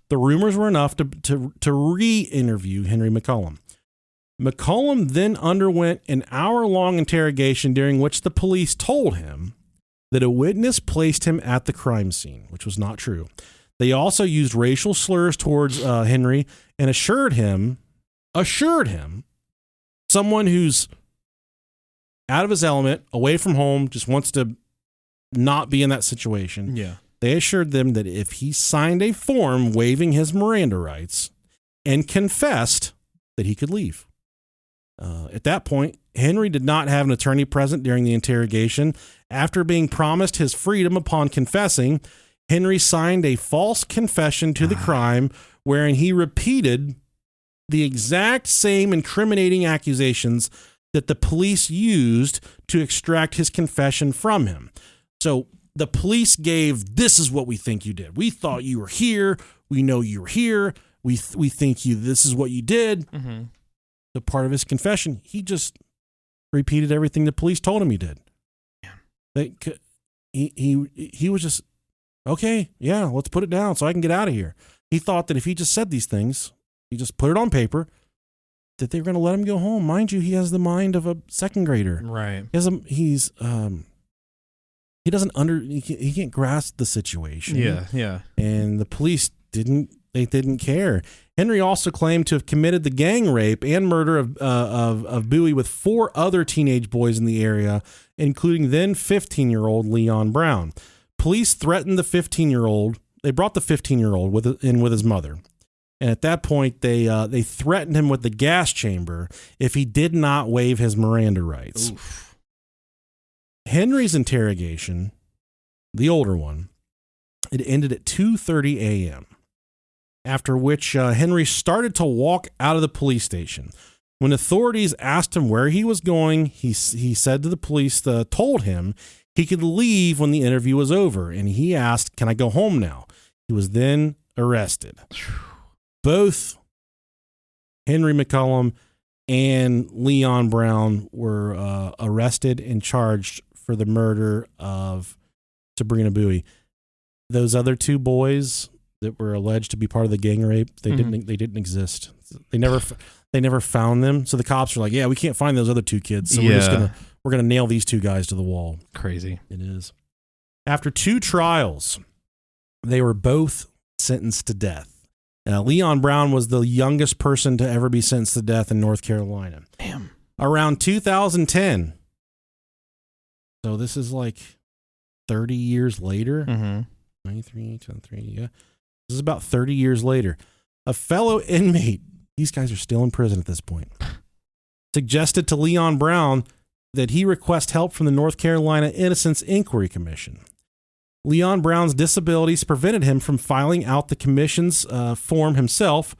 Speaker 1: The rumors were enough to re-interview Henry McCollum. McCollum then underwent an hour-long interrogation during which the police told him that a witness placed him at the crime scene, which was not true. They also used racial slurs towards Henry and assured him, someone who's out of his element, away from home, just wants to not be in that situation.
Speaker 2: Yeah.
Speaker 1: They assured them that if he signed a form waiving his Miranda rights and confessed, that he could leave. At that point, Henry did not have an attorney present during the interrogation. After being promised his freedom upon confessing, Henry signed a false confession to the crime wherein he repeated the exact same incriminating accusations that the police used to extract his confession from him. So the police gave, this is what we think you did. We thought you were here. We know you were here. We think this is what you did.
Speaker 2: Mm-hmm.
Speaker 1: The part of his confession, he just repeated everything the police told him he did. Yeah. He was just, okay, yeah, let's put it down so I can get out of here. He thought that if he just said these things, he just put it on paper, that they were going to let him go home. Mind you, he has the mind of a second grader.
Speaker 2: Right.
Speaker 1: He can't grasp the situation.
Speaker 2: Yeah.
Speaker 1: And the police didn't They didn't care. Henry also claimed to have committed the gang rape and murder of Bowie with 4 other teenage boys in the area, including then 15-year-old Leon Brown. Police threatened the 15-year-old. They brought the 15-year-old in with his mother. And at that point, they threatened him with the gas chamber if he did not waive his Miranda rights.
Speaker 2: Oof.
Speaker 1: Henry's interrogation, the older one, it ended at 2:30 a.m., after which Henry started to walk out of the police station. When authorities asked him where he was going, he said to the police, told him he could leave when the interview was over, and he asked, "Can I go home now?" He was then arrested. Both Henry McCollum and Leon Brown were arrested and charged for the murder of Sabrina Bowie. Those other 2 boys that were alleged to be part of the gang rape, they didn't exist. They never found them. So the cops were like, "Yeah, we can't find those other 2 kids. So we're gonna nail these 2 guys to the wall."
Speaker 2: Crazy.
Speaker 1: It is. After 2 trials, they were both sentenced to death. Leon Brown was the youngest person to ever be sentenced to death in North Carolina.
Speaker 2: Damn.
Speaker 1: Around 2010. So this is like 30 years later. 93, 23, yeah. This is about 30 years later. A fellow inmate, these guys are still in prison at this point, suggested to Leon Brown that he request help from the North Carolina Innocence Inquiry Commission. Leon Brown's disabilities prevented him from filling out the commission's form himself,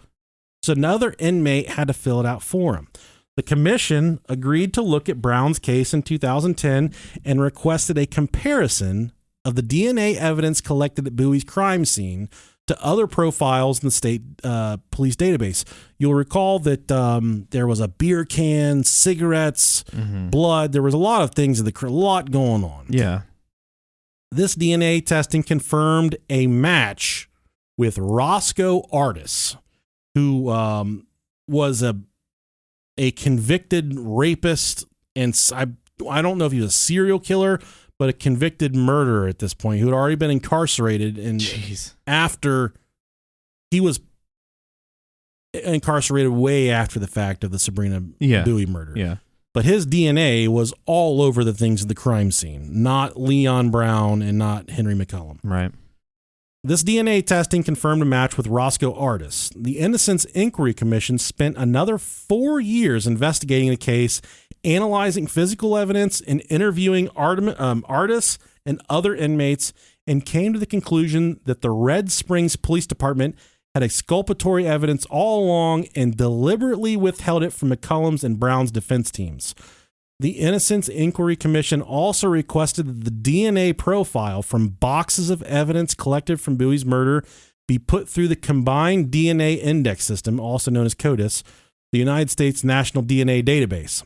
Speaker 1: so another inmate had to fill it out for him. The commission agreed to look at Brown's case in 2010 and requested a comparison of the DNA evidence collected at Bowie's crime scene to other profiles in the state police database. You'll recall that there was a beer can, cigarettes, blood. There was a lot of things, a lot going on.
Speaker 2: Yeah.
Speaker 1: This DNA testing confirmed a match with Roscoe Artis, who was a convicted rapist, and I don't know if he was a serial killer, but a convicted murderer at this point, who had already been incarcerated. And after he was incarcerated way after the fact of the Sabrina Bowie murder.
Speaker 2: Yeah.
Speaker 1: But his DNA was all over the things at the crime scene, not Leon Brown and not Henry McCollum.
Speaker 2: Right.
Speaker 1: This DNA testing confirmed a match with Roscoe Artis. The Innocence Inquiry Commission spent another 4 years investigating the case, analyzing physical evidence and interviewing Artis and other inmates, and came to the conclusion that the Red Springs Police Department had exculpatory evidence all along and deliberately withheld it from McCollum's and Brown's defense teams. The Innocence Inquiry Commission also requested that the DNA profile from boxes of evidence collected from Bowie's murder be put through the Combined DNA Index System, also known as CODIS, the United States National DNA Database.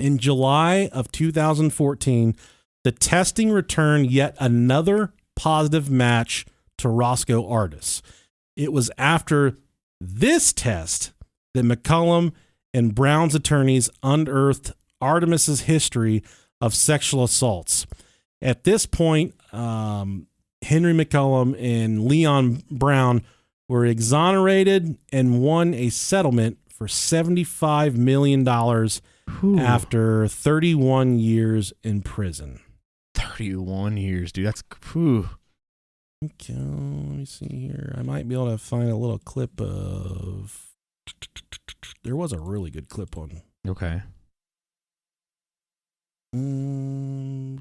Speaker 1: In July of 2014, the testing returned yet another positive match to Roscoe Artis. It was after this test that McCollum and Brown's attorneys unearthed Artemis's history of sexual assaults. At this point, Henry McCollum and Leon Brown were exonerated and won a settlement for $75 million after 31 years in prison.
Speaker 2: 31 years, dude. That's whew.
Speaker 1: Okay, let me see here. I might be able to find a little clip of... There was a really good clip on...
Speaker 2: Okay.
Speaker 1: Henry...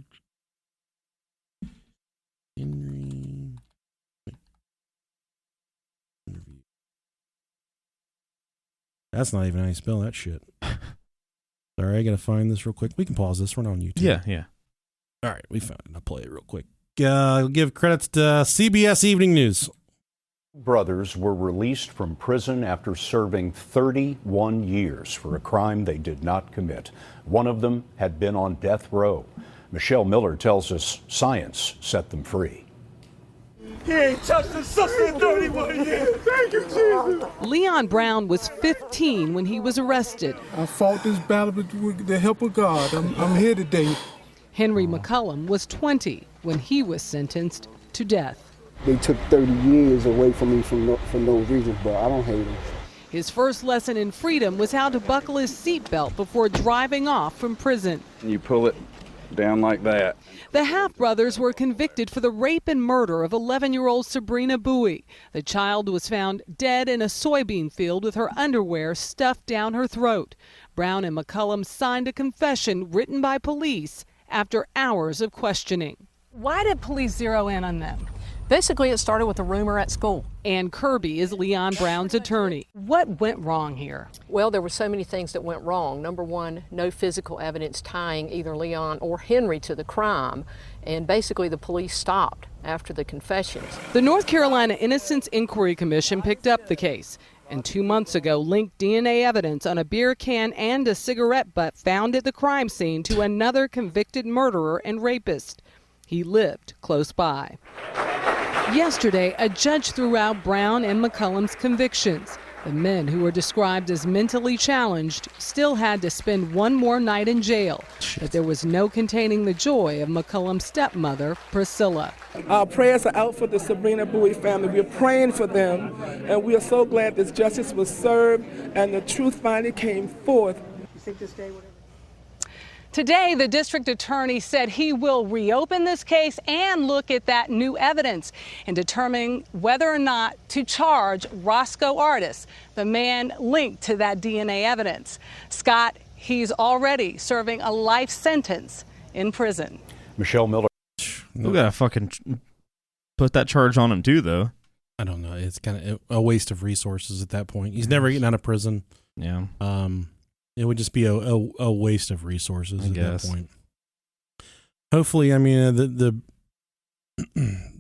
Speaker 1: That's not even how you spell that shit. Sorry, I gotta find this real quick. We can pause this. We're not on YouTube.
Speaker 2: Yeah.
Speaker 1: All right, we found it. I'll play it real quick. Give credits to CBS Evening News.
Speaker 3: Brothers were released from prison after serving 31 years for a crime they did not commit. One of them had been on death row. Michelle Miller tells us science set them free.
Speaker 4: He ain't touched his sister in 31 years. Thank you, Jesus.
Speaker 5: Leon Brown was 15 when he was arrested.
Speaker 4: I fought this battle with the help of God. I'm here today.
Speaker 5: Henry McCollum was 20 when he was sentenced to death.
Speaker 6: They took 30 years away from me for no reason, but I don't hate them.
Speaker 5: His first lesson in freedom was how to buckle his seatbelt before driving off from prison.
Speaker 7: You pull it down like that.
Speaker 5: The half-brothers were convicted for the rape and murder of 11-year-old Sabrina Bowie. The child was found dead in a soybean field with her underwear stuffed down her throat. Brown and McCullum signed a confession written by police after hours of questioning. Why did police zero in on them?
Speaker 8: Basically, it started with a rumor at school.
Speaker 5: Ann Kirby is Leon Brown's attorney. What went wrong here?
Speaker 8: Well, there were so many things that went wrong. Number one, no physical evidence tying either Leon or Henry to the crime. And basically, the police stopped after the confessions.
Speaker 5: The North Carolina Innocence Inquiry Commission picked up the case, and 2 months ago linked DNA evidence on a beer can and a cigarette butt found at the crime scene to another convicted murderer and rapist. He lived close by. Yesterday, a judge threw out Brown and McCullum's convictions. The men, who were described as mentally challenged, still had to spend one more night in jail. But there was no containing the joy of McCullum's stepmother, Priscilla.
Speaker 9: Our prayers are out for the Sabrina Bowie family. We're praying for them, and we are so glad this justice was served and the truth finally came forth. You think this day would...
Speaker 5: Today, the district attorney said he will reopen this case and look at that new evidence and determine whether or not to charge Roscoe Artis, the man linked to that DNA evidence. Scott, he's already serving a life sentence in prison.
Speaker 3: Michelle Miller.
Speaker 2: We gotta fucking put that charge on him too, though.
Speaker 1: I don't know. It's kind of a waste of resources at that point. He's never getting out of prison.
Speaker 2: Yeah.
Speaker 1: It would just be a waste of resources at
Speaker 2: guess.
Speaker 1: that point. Hopefully, I mean, the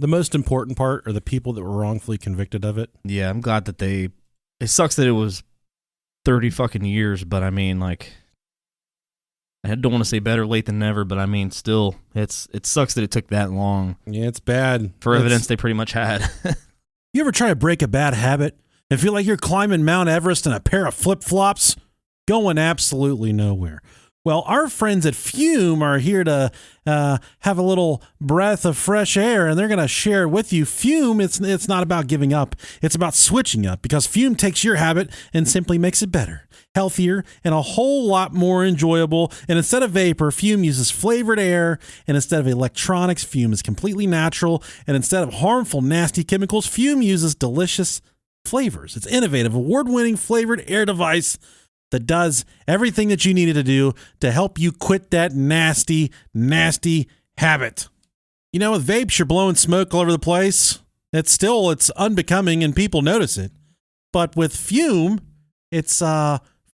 Speaker 1: most important part are the people that were wrongfully convicted of it.
Speaker 2: Yeah, I'm glad that it sucks that it was 30 fucking years, but I mean, like, I don't want to say better late than never, but I mean, still, it sucks that it took that long.
Speaker 1: Yeah, it's bad.
Speaker 2: For evidence they pretty much had.
Speaker 1: You ever try to break a bad habit and feel like you're climbing Mount Everest in a pair of flip-flops? Going absolutely nowhere. Well, our friends at Fume are here to have a little breath of fresh air, and they're going to share it with you. Fume, it's not about giving up. It's about switching up, because Fume takes your habit and simply makes it better, healthier, and a whole lot more enjoyable. And instead of vapor, Fume uses flavored air, and instead of electronics, Fume is completely natural. And instead of harmful, nasty chemicals, Fume uses delicious flavors. It's innovative, award-winning flavored air device that does everything that you needed to do to help you quit that nasty, nasty habit. You know, with vapes, you're blowing smoke all over the place. It's unbecoming and people notice it. But with Fume, it's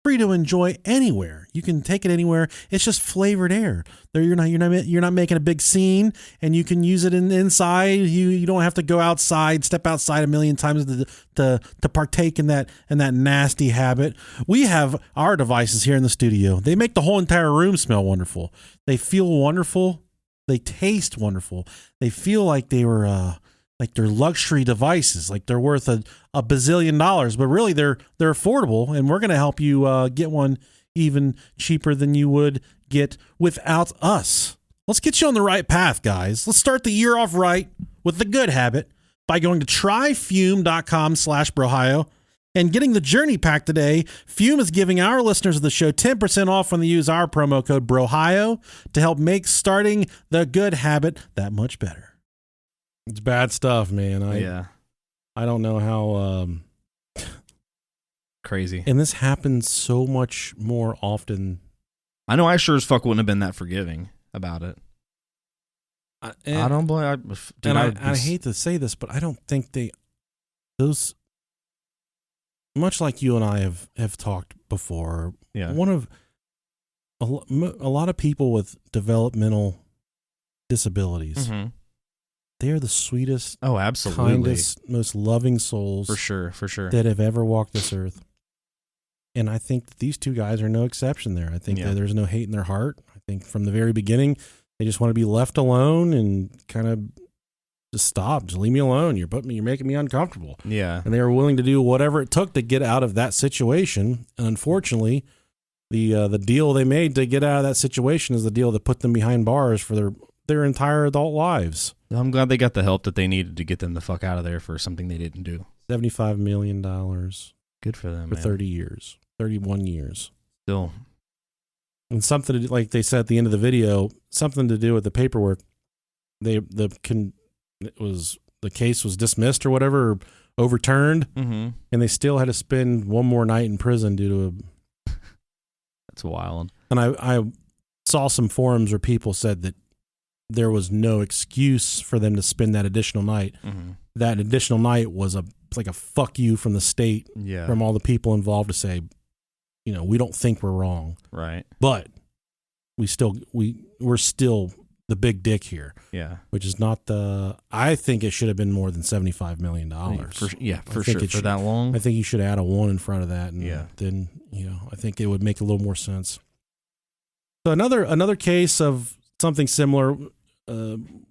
Speaker 1: free to enjoy anywhere. You can take it anywhere. It's just flavored air. You're not making a big scene, and you can use it inside. You don't have to go outside, step outside a million times to partake in that nasty habit. We have our devices here in the studio. They make the whole entire room smell wonderful. They feel wonderful. They taste wonderful. They feel like they were like they're luxury devices, like they're worth a bazillion dollars, but really they're affordable, and we're going to help you get one even cheaper than you would get without us. Let's get you on the right path, guys. Let's start the year off right with the good habit by going to tryfume.com/Brohio and getting the Journey Pack today. Fume is giving our listeners of the show 10% off when they use our promo code Brohio to help make starting the good habit that much better. It's bad stuff, man. I don't know how
Speaker 2: crazy.
Speaker 1: And this happens so much more often.
Speaker 2: I know I sure as fuck wouldn't have been that forgiving about it. I don't blame.
Speaker 1: I hate to say this, but I don't think those, much like you and I have talked before.
Speaker 2: Yeah.
Speaker 1: One of a lot of people with developmental disabilities.
Speaker 2: Mm-hmm.
Speaker 1: They are the sweetest,
Speaker 2: absolutely,
Speaker 1: kindest, most loving souls
Speaker 2: for sure
Speaker 1: that have ever walked this earth. And I think that these two guys are no exception there. I think that there's no hate in their heart. I think from the very beginning, they just want to be left alone and kind of just stop. Just leave me alone. You're making me uncomfortable.
Speaker 2: Yeah.
Speaker 1: And they were willing to do whatever it took to get out of that situation. And unfortunately, the deal they made to get out of that situation is the deal that put them behind bars for their entire adult lives.
Speaker 2: I'm glad they got the help that they needed to get them the fuck out of there for something they didn't do.
Speaker 1: $75 million.
Speaker 2: Good for them,
Speaker 1: for
Speaker 2: man.
Speaker 1: 30 years, 31 years.
Speaker 2: Still.
Speaker 1: And something to do, like they said at the end of the video, something to do with the paperwork. The case was dismissed or whatever, or overturned, and they still had to spend one more night in prison due to a.
Speaker 2: That's wild.
Speaker 1: And I saw some forums where people said that there was no excuse for them to spend that additional night. That additional night was like a fuck you from the state, from all the people involved to say, we don't think we're wrong,
Speaker 2: right?
Speaker 1: But we're still the big dick here, which is not the. I think it should have been more than $75 million.
Speaker 2: For sure. For that long,
Speaker 1: I think you should add a 1 in front of that, and then I think it would make a little more sense. So another case of something similar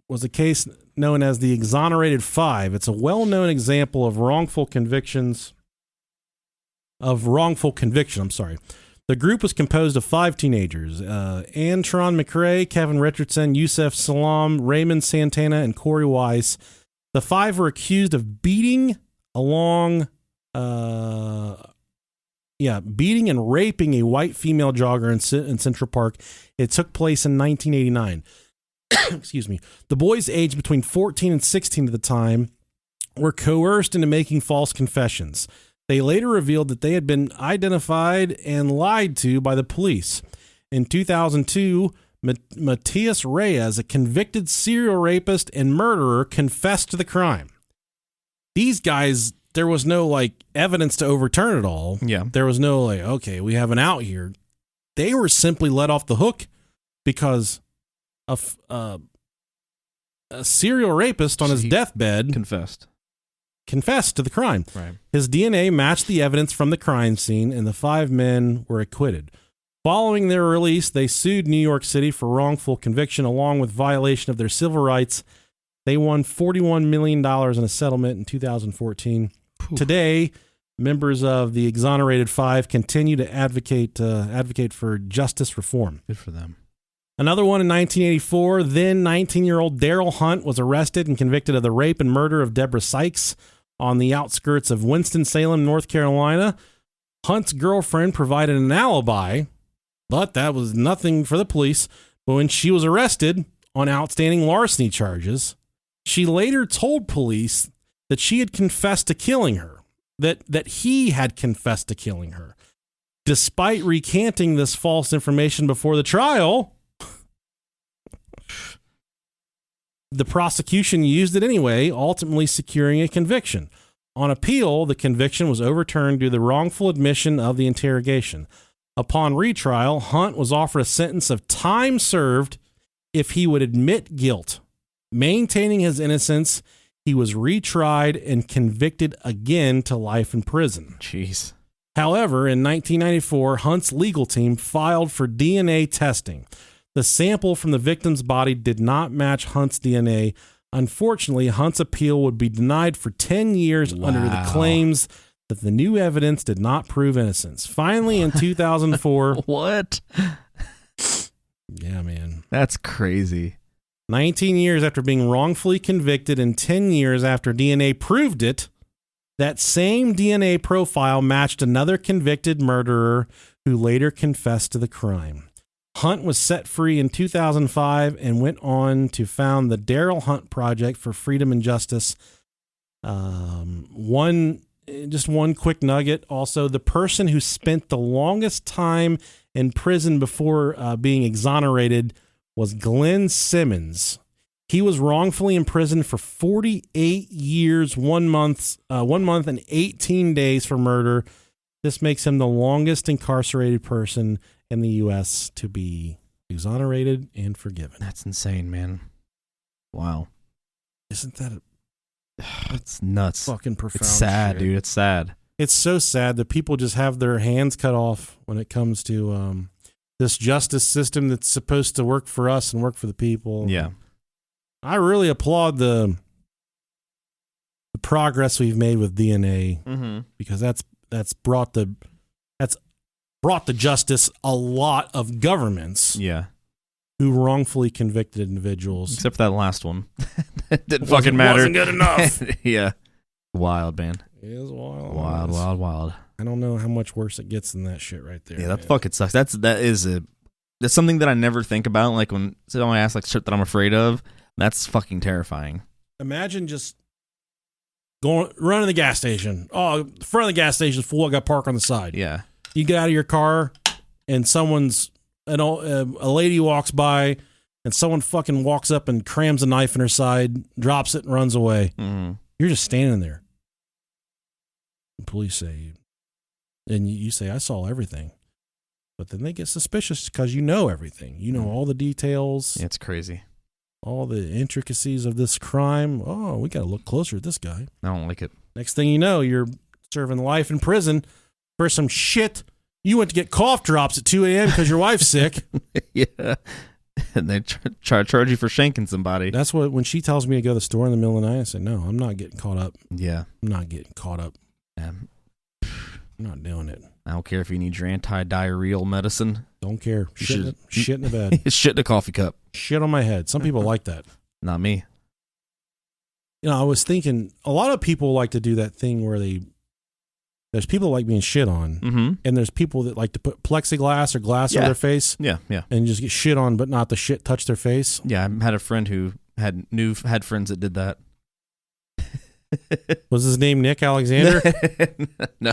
Speaker 1: was a case known as the Exonerated Five. It's a well-known example of wrongful conviction. I'm sorry. The group was composed of 5 teenagers: Antron McRae, Kevin Richardson, Yusef Salam, Raymond Santana, and Corey Weiss. The 5 were accused of beating and raping a white female jogger in Central Park. It took place in 1989. Excuse me. The boys, aged between 14 and 16 at the time, were coerced into making false confessions. They later revealed that they had been identified and lied to by the police. In 2002, Matias Reyes, a convicted serial rapist and murderer, confessed to the crime. These guys, there was no evidence to overturn it all.
Speaker 2: Yeah.
Speaker 1: There was no okay, we have an out here. They were simply let off the hook because a serial rapist on his deathbed confessed to the crime.
Speaker 2: Right.
Speaker 1: His DNA matched the evidence from the crime scene, and the 5 men were acquitted. Following their release, they sued New York City for wrongful conviction along with violation of their civil rights. They won $41 million in a settlement in 2014. Oof. Today, members of the Exonerated Five continue to advocate for justice reform.
Speaker 2: Good for them.
Speaker 1: Another one in 1984, then 19-year-old Daryl Hunt was arrested and convicted of the rape and murder of Deborah Sykes on the outskirts of Winston-Salem, North Carolina. Hunt's girlfriend provided an alibi, but that was nothing for the police. But when she was arrested on outstanding larceny charges, she later told police that she had confessed to killing her, that he had confessed to killing her. Despite recanting this false information before the trial, the prosecution used it anyway, ultimately securing a conviction. On appeal, the conviction was overturned due to the wrongful admission of the interrogation. Upon retrial, Hunt was offered a sentence of time served if he would admit guilt. Maintaining his innocence, he was retried and convicted again to life in prison.
Speaker 2: Jeez.
Speaker 1: However, in 1994, Hunt's legal team filed for DNA testing. The sample from the victim's body did not match Hunt's DNA. Unfortunately, Hunt's appeal would be denied for 10 years under the claims that the new evidence did not prove innocence. Finally, in 2004...
Speaker 2: What?
Speaker 1: Yeah, man.
Speaker 2: That's crazy.
Speaker 1: 19 years after being wrongfully convicted and 10 years after DNA proved it, that same DNA profile matched another convicted murderer who later confessed to the crime. Hunt was set free in 2005 and went on to found the Daryl Hunt Project for Freedom and Justice. One quick nugget. Also, the person who spent the longest time in prison before being exonerated was Glenn Simmons. He was wrongfully imprisoned for 48 years, 1 month and 18 days for murder. This makes him the longest incarcerated person in the U.S. to be exonerated and forgiven.
Speaker 2: That's insane, man. Wow.
Speaker 1: Isn't that
Speaker 2: That's nuts.
Speaker 1: Fucking profound.
Speaker 2: It's sad,
Speaker 1: shit.
Speaker 2: dude. It's sad.
Speaker 1: It's so sad that people just have their hands cut off when it comes to this justice system that's supposed to work for us and work for the people.
Speaker 2: Yeah.
Speaker 1: I really applaud the progress we've made with DNA because that's brought the justice a lot of governments.
Speaker 2: Yeah.
Speaker 1: who wrongfully convicted individuals.
Speaker 2: Except for that last one. It didn't fucking matter.
Speaker 1: Wasn't good enough.
Speaker 2: Yeah. Wild, man.
Speaker 1: It is wild.
Speaker 2: Wild.
Speaker 1: I don't know how much worse it gets than that shit right there.
Speaker 2: Yeah, that fucking sucks. That's something that I never think about. Like when someone asks like shit that I'm afraid of, that's fucking terrifying.
Speaker 1: Imagine just running to the gas station. Oh, the front of the gas station is full. I got park on the side.
Speaker 2: Yeah.
Speaker 1: You get out of your car and a lady walks by and someone fucking walks up and crams a knife in her side, drops it and runs away.
Speaker 2: Mm-hmm.
Speaker 1: You're just standing there. The police say, and you say, I saw everything. But then they get suspicious because you know everything. You know all the details.
Speaker 2: Yeah, it's crazy.
Speaker 1: All the intricacies of this crime. Oh, we got to look closer at this guy.
Speaker 2: I don't like it.
Speaker 1: Next thing you know, you're serving life in prison for some shit. You went to get cough drops at 2 a.m. because your wife's sick.
Speaker 2: Yeah. And they charge you for shanking somebody.
Speaker 1: That's what, when she tells me to go to the store in the middle of the night, I said, no, I'm not getting caught up.
Speaker 2: Yeah.
Speaker 1: I'm not getting caught up.
Speaker 2: Yeah.
Speaker 1: I'm not doing it.
Speaker 2: I don't care if you need your anti-diarrheal medicine.
Speaker 1: Don't care. Shit in the bed.
Speaker 2: Shit in a coffee cup.
Speaker 1: Shit on my head. Some people like that.
Speaker 2: Not me.
Speaker 1: You know, I was thinking a lot of people like to do that thing where there's people that like being shit on, and there's people that like to put plexiglass or glass over their face.
Speaker 2: Yeah.
Speaker 1: And just get shit on, but not the shit touch their face.
Speaker 2: Yeah, I had a friend who had friends that did that.
Speaker 1: Was his name Nick Alexander?
Speaker 2: No,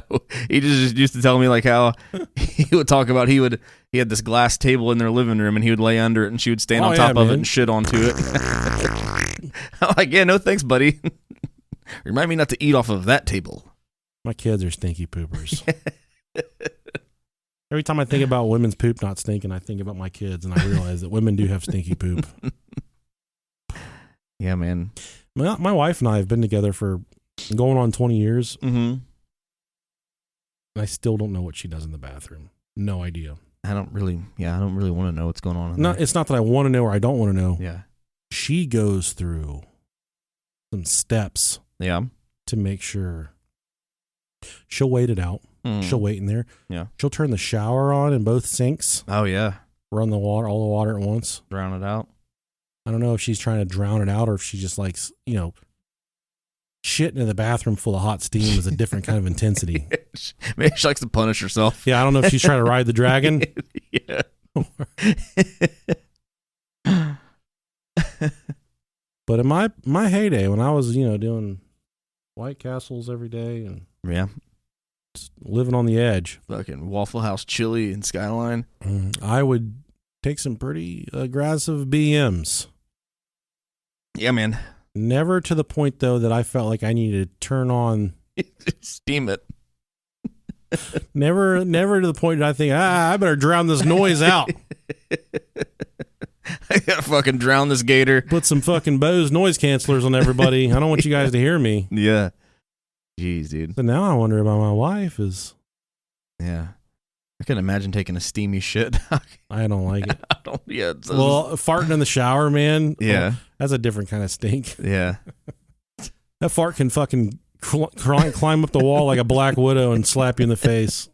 Speaker 2: he just used to tell me like how he would talk about he had this glass table in their living room and he would lay under it and she would stand on top of it and shit onto it. I'm like, yeah, no thanks, buddy. Remind me not to eat off of that table.
Speaker 1: My kids are stinky poopers. Every time I think about women's poop not stinking, I think about my kids and I realize that women do have stinky poop.
Speaker 2: Yeah, man.
Speaker 1: My wife and I have been together for going on 20 years.
Speaker 2: Mm-hmm.
Speaker 1: I still don't know what she does in the bathroom. No idea.
Speaker 2: I don't really want to know what's going on.
Speaker 1: It's not that I want to know or I don't want to know.
Speaker 2: Yeah.
Speaker 1: She goes through some steps.
Speaker 2: Yeah.
Speaker 1: To make sure. She'll wait it out. She'll wait in there.
Speaker 2: Yeah.
Speaker 1: She'll turn the shower on in both sinks.
Speaker 2: Oh, yeah.
Speaker 1: Run all the water at once.
Speaker 2: Drown it out.
Speaker 1: I don't know if she's trying to drown it out or if she just likes, shitting in the bathroom full of hot steam is a different kind of intensity.
Speaker 2: Maybe she likes to punish herself.
Speaker 1: Yeah, I don't know if she's trying to ride the dragon.
Speaker 2: Yeah.
Speaker 1: But in my heyday, when I was, doing White Castles every day and just living on the edge.
Speaker 2: Fucking Waffle House chili and Skyline.
Speaker 1: I would take some pretty aggressive BMs.
Speaker 2: Yeah, man.
Speaker 1: Never to the point, though, that I felt like I needed to turn on.
Speaker 2: Steam it.
Speaker 1: Never to the point that I think, I better drown this noise out.
Speaker 2: I gotta fucking drown this gator.
Speaker 1: Put some fucking Bose noise cancelers on everybody. I don't want you guys to hear me.
Speaker 2: Yeah. Jeez, dude.
Speaker 1: But now I wonder about my wife
Speaker 2: Yeah. I can imagine taking a steamy shit.
Speaker 1: I don't like it.
Speaker 2: Well,
Speaker 1: farting in the shower, man.
Speaker 2: Yeah.
Speaker 1: That's a different kind of stink.
Speaker 2: Yeah.
Speaker 1: That fart can fucking climb up the wall like a black widow and slap you in the face.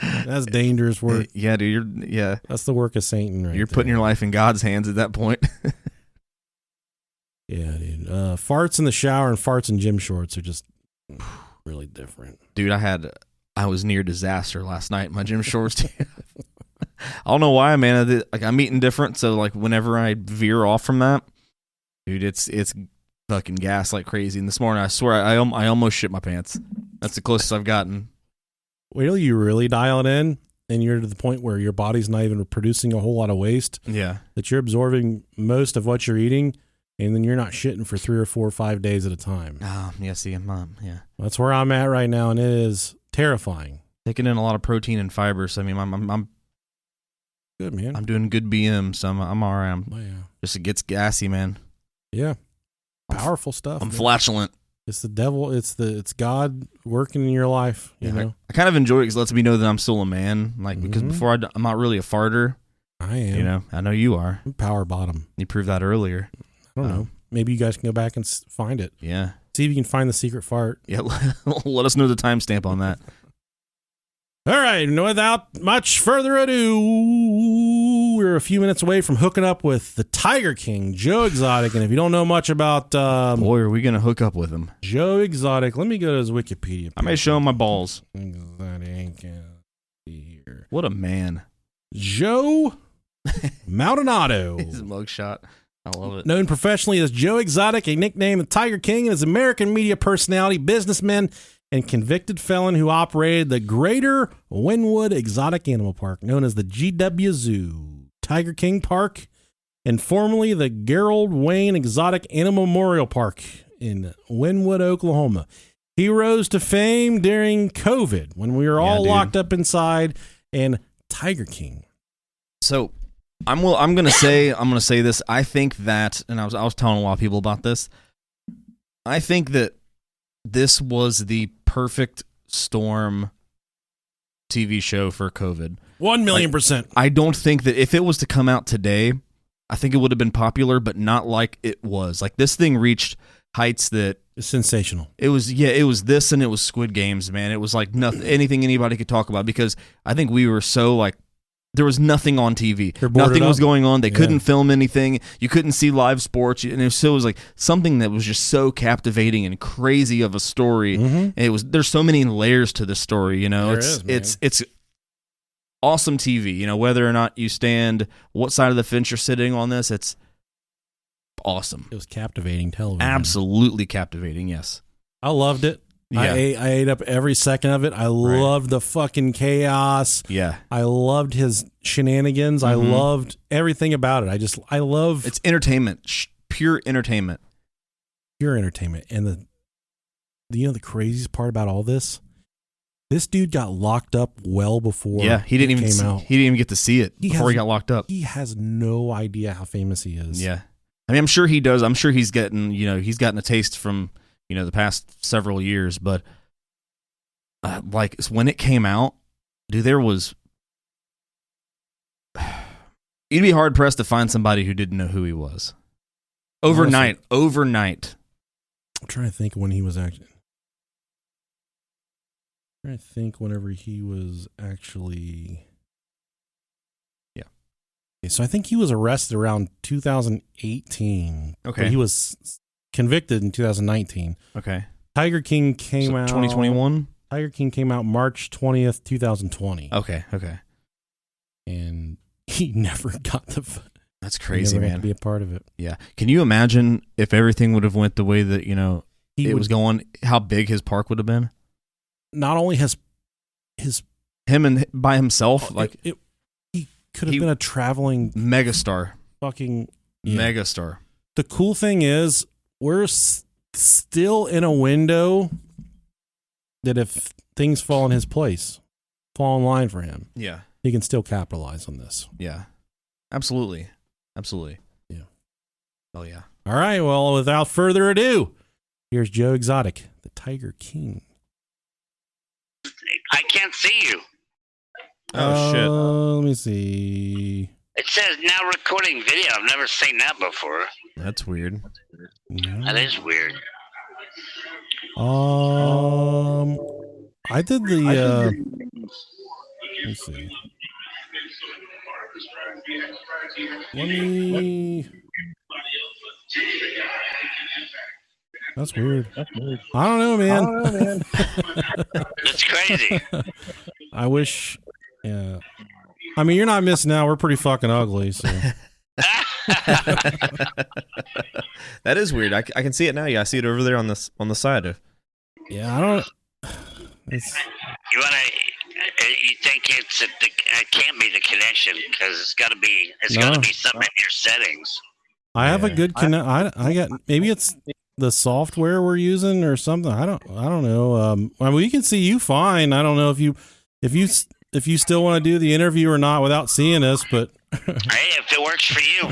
Speaker 1: That's dangerous work.
Speaker 2: Yeah, dude.
Speaker 1: That's the work of Satan, right?
Speaker 2: You're putting your life in God's hands at that point.
Speaker 1: Yeah, dude. Farts in the shower and farts in gym shorts are just really different.
Speaker 2: Dude, I was near disaster last night in my gym shorts. I don't know why, man. I'm eating different, so like whenever I veer off from that, dude, it's fucking gas like crazy. And this morning, I swear, I almost shit my pants. That's the closest I've gotten.
Speaker 1: Wait till you really dial it in, and you're to the point where your body's not even producing a whole lot of waste.
Speaker 2: Yeah,
Speaker 1: that you're absorbing most of what you're eating, and then you're not shitting for 3 or 4 or 5 days at a time.
Speaker 2: Yeah. See, yeah.
Speaker 1: That's where I'm at right now, and it is terrifying.
Speaker 2: Taking in a lot of protein and fiber, so I mean, I'm
Speaker 1: good, man.
Speaker 2: I'm doing good BM, so I'm all right. Just it gets gassy, man.
Speaker 1: Yeah, powerful stuff.
Speaker 2: I'm flatulent.
Speaker 1: It's the devil. It's God working in your life. You know.
Speaker 2: I kind of enjoy it because it lets me know that I'm still a man. Like because before I'm not really a farter.
Speaker 1: I am.
Speaker 2: I know you are.
Speaker 1: I'm power bottom.
Speaker 2: You proved that earlier.
Speaker 1: I don't know. Maybe you guys can go back and find it.
Speaker 2: Yeah.
Speaker 1: See if you can find the secret fart.
Speaker 2: Yeah. Let us know the timestamp on that.
Speaker 1: All right. Without much further ado, we're a few minutes away from hooking up with the Tiger King, Joe Exotic. And if you don't know much about
Speaker 2: boy, are we gonna hook up with him?
Speaker 1: Joe Exotic, let me go to his Wikipedia.
Speaker 2: I may show him my balls.
Speaker 1: Exotic, here.
Speaker 2: What a man.
Speaker 1: Joe Maldonado.
Speaker 2: His mugshot. I love it.
Speaker 1: Known professionally as Joe Exotic, a nickname of Tiger King, and is an American media personality, businessman, and convicted felon who operated the Greater Wynwood Exotic Animal Park, known as the GW Zoo, Tiger King Park, and formerly the Gerald Wayne Exotic Animal Memorial Park in Wynwood, Oklahoma. He rose to fame during COVID when we were all locked up inside, and Tiger King.
Speaker 2: So I'm gonna say this. I think that, and I was telling a lot of people about this. I think that this was the perfect storm TV show for COVID.
Speaker 1: 1,000,000%.
Speaker 2: I don't think that if it was to come out today, I think it would have been popular, but not like it was. Like, this thing reached heights that
Speaker 1: it's sensational.
Speaker 2: It was this, and it was Squid Games, man. It was like nothing, anything anybody could talk about, because I think we were so like, there was nothing on TV. Nothing was going on. They couldn't film anything. You couldn't see live sports. And it was like something that was just so captivating and crazy of a story. And there's so many layers to this story, you know. It's awesome TV, you know, whether or not you stand what side of the fence you're sitting on this, it's awesome.
Speaker 1: It was captivating television.
Speaker 2: Absolutely captivating, yes.
Speaker 1: I loved it. Yeah. I ate up every second of it. I loved the fucking chaos.
Speaker 2: Yeah.
Speaker 1: I loved his shenanigans. I loved everything about it. I love...
Speaker 2: It's entertainment. Pure entertainment.
Speaker 1: Pure entertainment. And the craziest part about all this, this dude got locked up well before
Speaker 2: he didn't even
Speaker 1: came out.
Speaker 2: He didn't even get to see it before he got locked up.
Speaker 1: He has no idea how famous he is.
Speaker 2: Yeah. I mean, I'm sure he does. I'm sure he's gotten a taste from... the past several years, but like when it came out, dude, you'd be hard pressed to find somebody who didn't know who he was. Overnight.
Speaker 1: I'm trying to think when he was actually. I'm trying to think whenever he was actually.
Speaker 2: Yeah.
Speaker 1: Okay, so I think he was arrested around 2018.
Speaker 2: Okay.
Speaker 1: But he was convicted in 2019.
Speaker 2: Okay.
Speaker 1: Tiger King came out
Speaker 2: 2021.
Speaker 1: Tiger King came out March 20th, 2020.
Speaker 2: Okay.
Speaker 1: And he never got the.
Speaker 2: That's crazy,
Speaker 1: he never
Speaker 2: man.
Speaker 1: got to be a part of it.
Speaker 2: Yeah. Can you imagine if everything would have went the way that it was going? How big his park would have been?
Speaker 1: Not only his
Speaker 2: him and by himself,
Speaker 1: he could have been a traveling
Speaker 2: megastar.
Speaker 1: Fucking
Speaker 2: megastar.
Speaker 1: The cool thing is, we're still in a window that if things fall in his place, fall in line for him, he can still capitalize on this.
Speaker 2: Yeah, absolutely.
Speaker 1: Yeah.
Speaker 2: Oh yeah.
Speaker 1: All right. Well, without further ado, here's Joe Exotic, the Tiger King.
Speaker 10: I can't see you.
Speaker 2: Oh shit.
Speaker 1: Let me see.
Speaker 10: It says now recording video. I've never seen that before.
Speaker 2: That's weird.
Speaker 1: No.
Speaker 10: That is weird.
Speaker 1: I did the. Let's see. Let me. That's weird. I don't know, man.
Speaker 10: That's crazy.
Speaker 1: I wish. Yeah. I mean, you're not missing out. We're pretty fucking ugly. So.
Speaker 11: That is weird. I can see it now. Yeah, I see it over there on the side.
Speaker 1: Yeah, I don't.
Speaker 10: You think it can't be the connection because it's got to be something in your settings.
Speaker 1: I have a good I got maybe it's the software we're using or something. I don't know. I mean, we can see you fine. I don't know if you still want to do the interview or not without seeing us, but
Speaker 10: hey, if it works for you.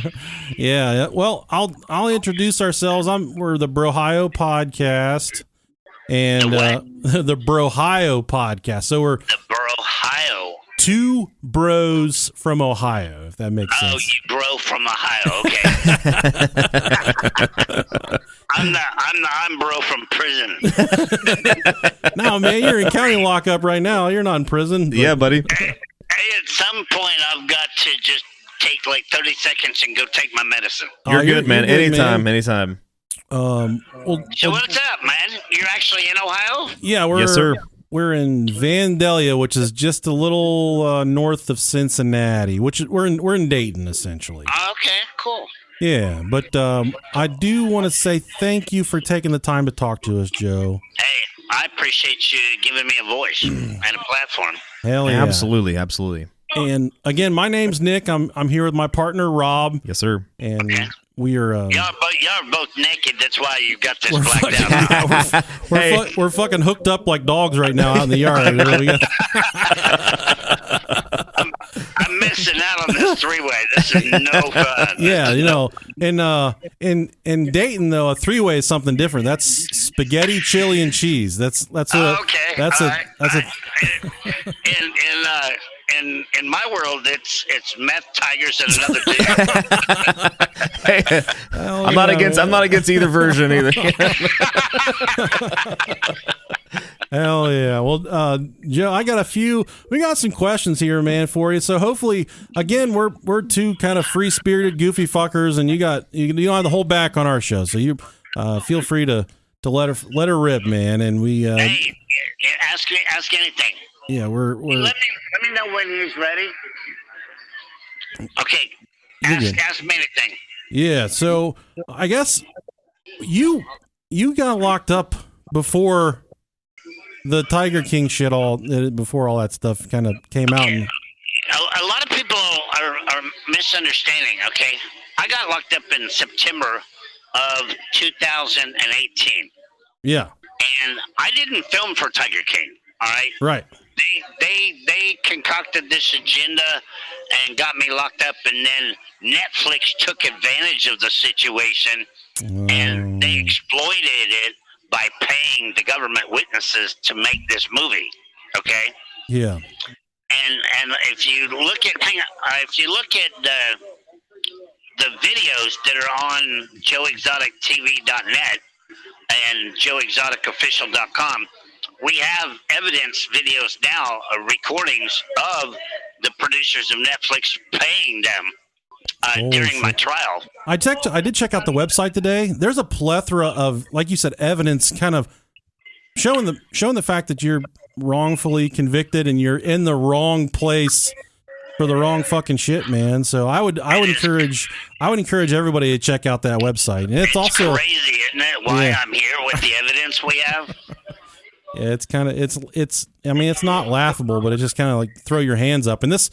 Speaker 1: Yeah. Well, I'll introduce ourselves. We're the Brohio podcast, and the Brohio podcast. So we're
Speaker 10: the Brohio.
Speaker 1: Two bros from Ohio, if that makes sense.
Speaker 10: Oh, you bro from Ohio. Okay. I'm bro from prison.
Speaker 1: No, man, you're in county lockup right now. You're not in prison.
Speaker 11: Yeah, buddy.
Speaker 10: Hey, at some point, I've got to just take like 30 seconds and go take my medicine.
Speaker 11: You're good, man.
Speaker 1: You're good,
Speaker 11: Anytime,
Speaker 1: man.
Speaker 11: anytime.
Speaker 10: So what's up, man? You're actually in Ohio?
Speaker 1: Yeah,
Speaker 11: Yes, sir.
Speaker 1: We're in Vandalia, which is just a little north of Cincinnati, which is, we're in Dayton essentially.
Speaker 10: Okay, cool.
Speaker 1: Yeah, but I do want to say thank you for taking the time to talk to us, Joe.
Speaker 10: Hey, I appreciate you giving me a voice and a platform.
Speaker 1: Hell yeah.
Speaker 2: Absolutely, absolutely.
Speaker 1: And again, my name's Nick. I'm here with my partner Rob.
Speaker 2: Yes, sir.
Speaker 1: And we are
Speaker 10: y'all are both naked. That's why you got this blacked out.
Speaker 1: Yeah, we're fucking hooked up like dogs right now out in the yard.
Speaker 10: I'm missing out on this three-way. This is no fun.
Speaker 1: Yeah, you know, in Dayton though, a three-way is something different. That's spaghetti, chili, and cheese. That's
Speaker 10: in my world, it's meth, tigers, and another dude.
Speaker 2: Hey, I'm not against either version either.
Speaker 1: Hell yeah. Well, Joe, we got some questions here, man, for you. So hopefully, again, we're two kind of free-spirited, goofy fuckers, and you don't have to hold back on our show. So you feel free to let her rip, man. And we
Speaker 10: hey, ask anything.
Speaker 1: Yeah, we're
Speaker 10: let me know when he's ready. Okay. Ask me anything.
Speaker 1: Yeah, so I guess you got locked up before the Tiger King shit before all that stuff kind of came out. And
Speaker 10: a lot of people are misunderstanding, okay? I got locked up in September of 2018.
Speaker 1: Yeah.
Speaker 10: And I didn't film for Tiger King, all right?
Speaker 1: Right.
Speaker 10: They concocted this agenda and got me locked up, and then Netflix took advantage of the situation and they exploited it by paying the government witnesses to make this movie. Okay.
Speaker 1: Yeah.
Speaker 10: And if you look at the videos that are on joeexotictv.net and joeexoticofficial.com, we have evidence videos now, recordings of the producers of Netflix paying them during my trial.
Speaker 1: I did check out the website today. There's a plethora of, like you said, evidence kind of showing the fact that you're wrongfully convicted and you're in the wrong place for the wrong fucking shit, man. So I would encourage everybody to check out that website. And it's also
Speaker 10: crazy, isn't it? Why I'm here with the evidence we have.
Speaker 1: Yeah, it's kind of it's not laughable, but it's just kind of like throw your hands up. And this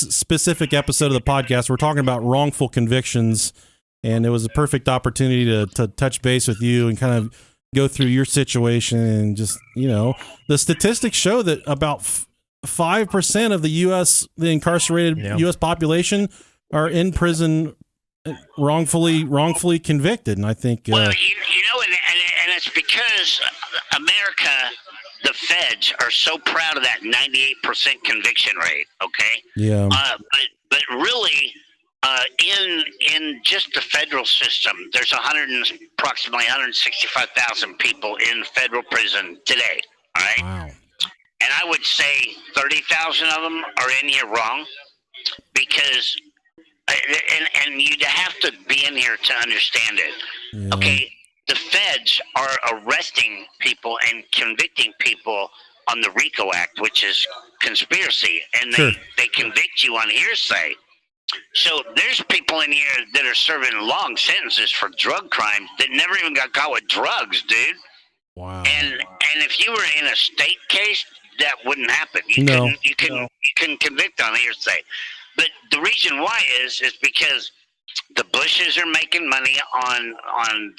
Speaker 1: specific episode of the podcast, we're talking about wrongful convictions, and it was a perfect opportunity to touch base with you and kind of go through your situation. And just, the statistics show that about 5% of the incarcerated U.S. population are in prison wrongfully convicted. And I think
Speaker 10: and it's because America, the feds are so proud of that 98% conviction rate. Okay.
Speaker 1: Yeah.
Speaker 10: But really, in just the federal system, there's approximately 165,000 people in federal prison today. All right.
Speaker 1: Wow.
Speaker 10: And I would say 30,000 of them are in here wrong, because, and you'd have to be in here to understand it. Yeah. Okay. The feds are arresting people and convicting people on the RICO Act, which is conspiracy, and they convict you on hearsay. So there's people in here that are serving long sentences for drug crimes that never even got caught with drugs, dude.
Speaker 1: Wow.
Speaker 10: And if you were in a state case, that wouldn't happen. You couldn't convict on hearsay. But the reason why is because the Bushes are making money on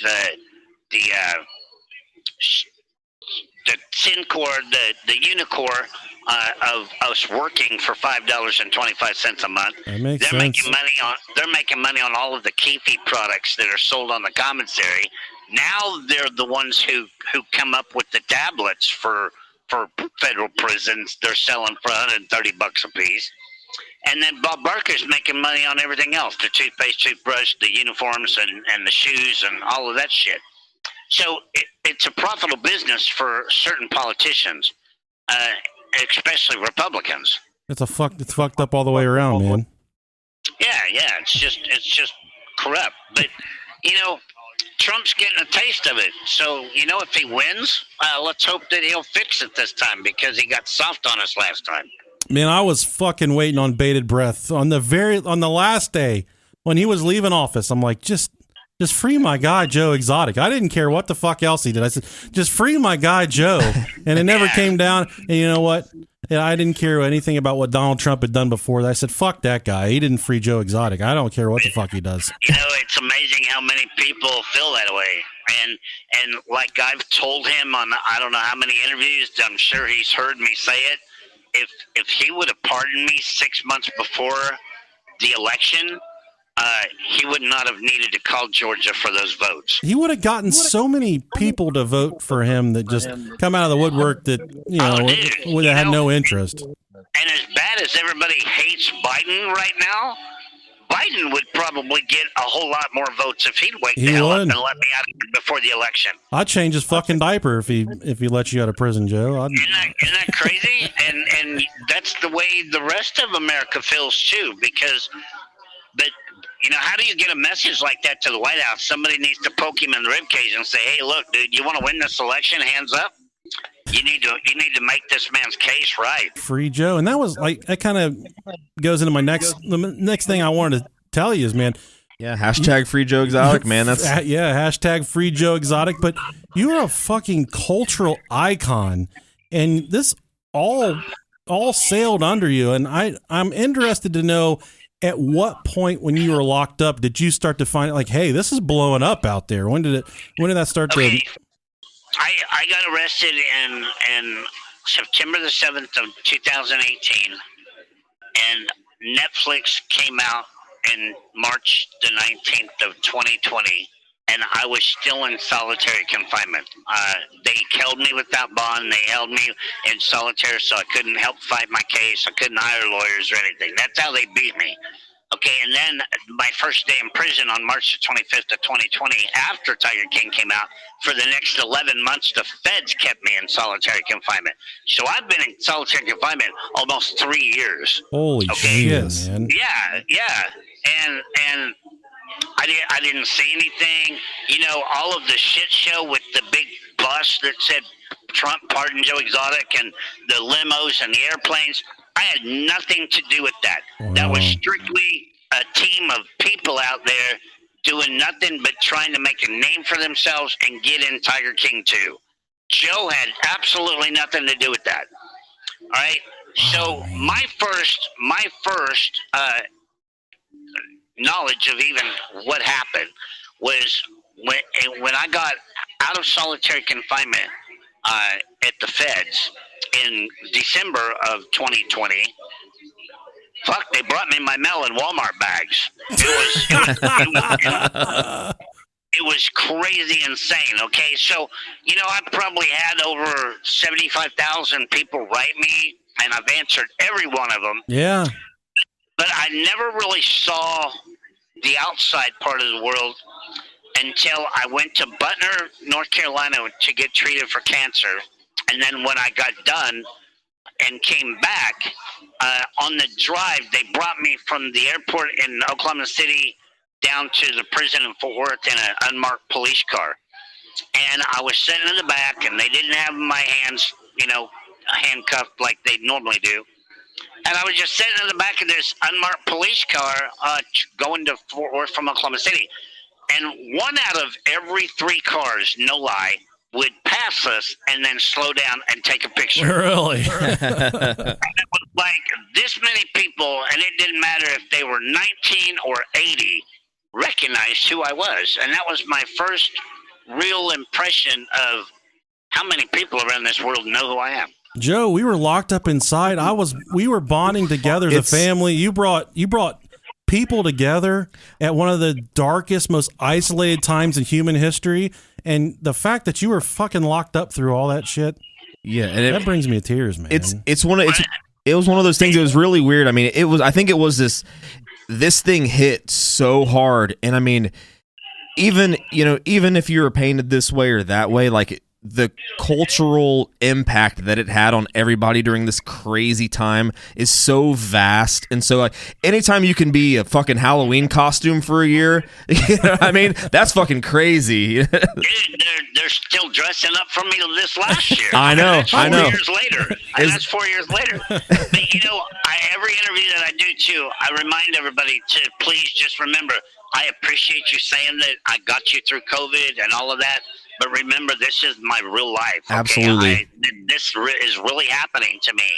Speaker 10: the Syncor, the Unicor of us working for $5.25 a month.
Speaker 1: That makes
Speaker 10: They're
Speaker 1: sense.
Speaker 10: They're making money on all of the Keefe products that are sold on the commissary. Now they're the ones who come up with the tablets for federal prisons. They're selling for $130 a piece. And then Bob Barker's making money on everything else: the toothpaste, toothbrush, the uniforms, and the shoes, and all of that shit. So it's a profitable business for certain politicians, especially Republicans.
Speaker 1: It's fucked up all the way around, man.
Speaker 10: Yeah. It's just corrupt. But Trump's getting a taste of it. So if he wins, let's hope that he'll fix it this time because he got soft on us last time.
Speaker 1: Man, I was fucking waiting on bated breath on the last day when he was leaving office. I'm like, just free my guy Joe Exotic. I didn't care what the fuck else he did. I said, just free my guy Joe, and it never came down. And you know what? I didn't care anything about what Donald Trump had done before. I said, fuck that guy. He didn't free Joe Exotic. I don't care what the fuck he does.
Speaker 10: It's amazing how many people feel that way. And like I've told him on I don't know how many interviews, I'm sure he's heard me say it. If he would have pardoned me 6 months before the election, he would not have needed to call Georgia for those votes.
Speaker 1: He would have gotten so many people to vote for him that just come out of the woodwork that would have had no interest.
Speaker 10: And as bad as everybody hates Biden right now, Biden would probably get a whole lot more votes if he'd wake the hell up and let me out before the election.
Speaker 1: I'd change his fucking diaper if he let you out of prison, Joe.
Speaker 10: Isn't that crazy? and that's the way the rest of America feels too. But how do you get a message like that to the White House? Somebody needs to poke him in the ribcage and say, "Hey, look, dude, you want to win this election? Hands up." You need to make this man's case right.
Speaker 1: Free Joe. And that was that kind of goes into the next thing I wanted to tell you is, man.
Speaker 11: Yeah, hashtag free Joe Exotic, man. That's
Speaker 1: hashtag free Joe Exotic. But you're a fucking cultural icon, and this all sailed under you. And I'm interested to know at what point when you were locked up did you start to find it hey, this is blowing up out there? When did that start to?
Speaker 10: I got arrested in September the 7th of 2018, and Netflix came out in March the 19th of 2020, and I was still in solitary confinement. They held me without bond. They held me in solitary, so I couldn't help fight my case. I couldn't hire lawyers or anything. That's how they beat me. Okay, and then my first day in prison on March the 25th of 2020, after Tiger King came out, for the next 11 months, the feds kept me in solitary confinement. So I've been in solitary confinement almost 3 years.
Speaker 1: Holy shit, man.
Speaker 10: Yeah. And I didn't see anything. All of the shit show with the big bus that said Trump pardoned Joe Exotic and the limos and the airplanes, I had nothing to do with that. Wow. That was strictly a team of people out there doing nothing but trying to make a name for themselves and get in Tiger King 2. Joe had absolutely nothing to do with that. All right. So my first knowledge of even what happened was when I got out of solitary confinement at the feds in December of 2020. Fuck, they brought me my mail in Walmart bags. It was crazy insane, okay? So, I probably had over 75,000 people write me, and I've answered every one of them.
Speaker 1: Yeah.
Speaker 10: But I never really saw the outside part of the world until I went to Butner, North Carolina to get treated for cancer. And then when I got done and came back, on the drive, they brought me from the airport in Oklahoma City down to the prison in Fort Worth in an unmarked police car. And I was sitting in the back, and they didn't have my hands, handcuffed like they normally do. And I was just sitting in the back of this unmarked police car going to Fort Worth from Oklahoma City. And one out of every 3 cars, no lie, would pass us and then slow down and take a picture.
Speaker 1: Really?
Speaker 10: It was like this many people, and it didn't matter if they were 19 or 80, recognized who I was. And that was my first real impression of how many people around this world know who I am.
Speaker 1: Joe, we were locked up inside. We were bonding together as a family. You brought people together at one of the darkest, most isolated times in human history. And the fact that you were fucking locked up through all that shit, and that brings me to tears, man.
Speaker 11: It was one of those things that was really weird. I mean, I think it was this thing hit so hard, and I mean, even if you were painted this way or that way, like the cultural impact that it had on everybody during this crazy time is so vast. And so like anytime you can be a fucking Halloween costume for a year, you know what I mean? That's fucking crazy.
Speaker 10: Dude, they're still dressing up for me this last year.
Speaker 11: I know.
Speaker 10: And that's 4 years later. But you know, every interview that I do too, I remind everybody to please just remember, I appreciate you saying that I got you through COVID and all of that. But remember, this is my real life. Okay?
Speaker 11: Absolutely.
Speaker 10: This is really happening to me.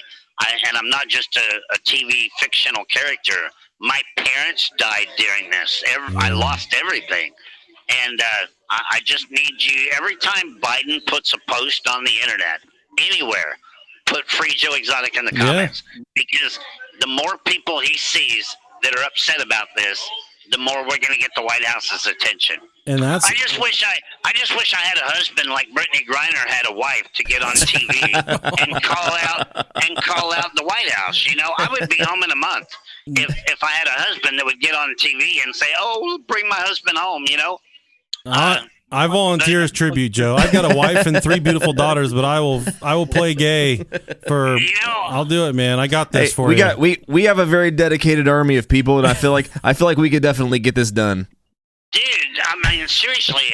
Speaker 10: And I'm not just a TV fictional character. My parents died during this. I lost everything. And I just need you, every time Biden puts a post on the internet, anywhere, put Free Joe Exotic in the comments. Because the more people he sees that are upset about this, the more we're going to get the White House's attention.
Speaker 1: And that's.
Speaker 10: I just wish I had a husband like Brittany Griner had a wife to get on TV and call out the White House. You know, I would be home in a month if I had a husband that would get on TV and say, "Oh, bring my husband home." You know.
Speaker 1: I volunteer as tribute, Joe. I've got a wife and 3 beautiful daughters, but I will play gay for. You know, I'll do it, man. I got this for you.
Speaker 11: We have a very dedicated army of people, and I feel like we could definitely get this done.
Speaker 10: Dude, I mean, seriously,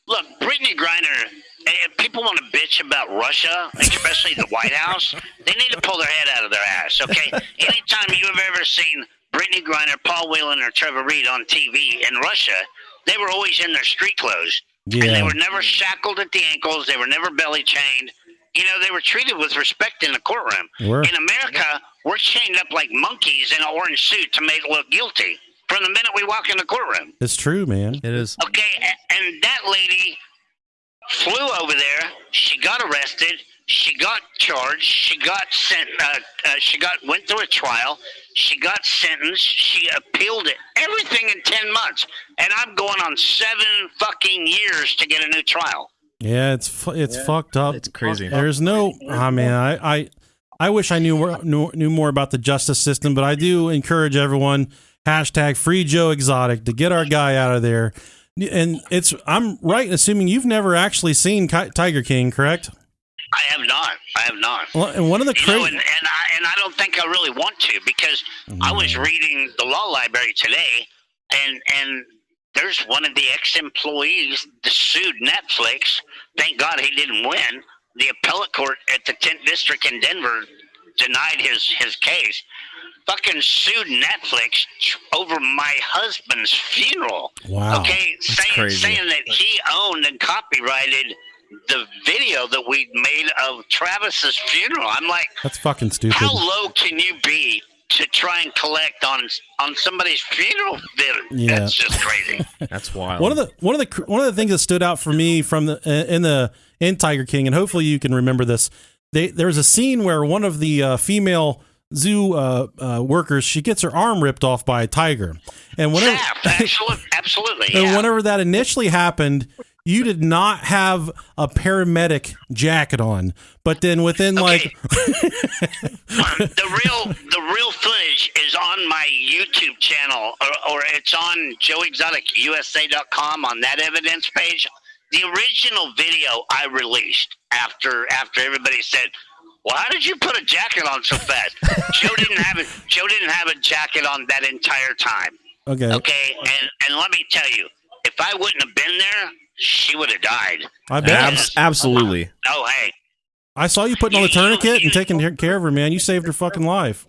Speaker 10: look, Brittany Griner, if people want to bitch about Russia, especially the White House, they need to pull their head out of their ass, okay? Anytime you have ever seen Brittany Griner, Paul Whelan, or Trevor Reed on TV in Russia, they were always in their street clothes. Yeah. And they were never shackled at the ankles. They were never belly chained. You know, they were treated with respect in the courtroom. In America, we're chained up like monkeys in an orange suit to make it look guilty from the minute we walk in the courtroom.
Speaker 1: It's true, man. It
Speaker 11: is.
Speaker 10: Okay, and that lady flew over there. She got arrested. She got charged. She got sent. Went through a trial. She got sentenced. She appealed it. Everything in 10 months, and I'm going on 7 fucking years to get a new trial.
Speaker 1: Yeah, it's fucked up.
Speaker 11: It's crazy.
Speaker 1: There's no. Oh man, I wish I knew more about the justice system, but I do encourage everyone. #FreeJoeExotic to get our guy out of there. And I'm right in assuming you've never actually seen Tiger King, correct?
Speaker 10: I have not.
Speaker 1: Well, and one of the
Speaker 10: and I don't think I really want to, because I was reading the law library today, and there's one of the ex-employees that sued Netflix. Thank God he didn't win. The appellate court at the 10th district in Denver denied his case. Fucking sued Netflix over my husband's funeral.
Speaker 1: Wow.
Speaker 10: Okay, saying that he owned and copyrighted the video that we made of Travis's funeral. I'm like,
Speaker 1: that's fucking stupid.
Speaker 10: How low can you be to try and collect on somebody's funeral video?
Speaker 1: Yeah.
Speaker 10: That's just crazy.
Speaker 11: That's wild.
Speaker 1: One of the things that stood out for me from in Tiger King, and hopefully you can remember this. There was a scene where one of the female zoo workers, she gets her arm ripped off by a tiger, and whenever
Speaker 10: absolutely,
Speaker 1: and whenever that initially happened, you did not have a paramedic jacket on, but then within the
Speaker 10: real footage is on my YouTube channel, or it's on joeexoticusa.com on that evidence page. The original video I released after everybody said, "Well, how did you put a jacket on so fast?" Joe didn't have a jacket on that entire time. Okay, and let me tell you, if I wouldn't have been there, she would have died.
Speaker 1: I bet.
Speaker 11: Absolutely.
Speaker 10: Oh, hey.
Speaker 1: I saw you putting on the tourniquet and taking care of her, man. You saved her fucking life.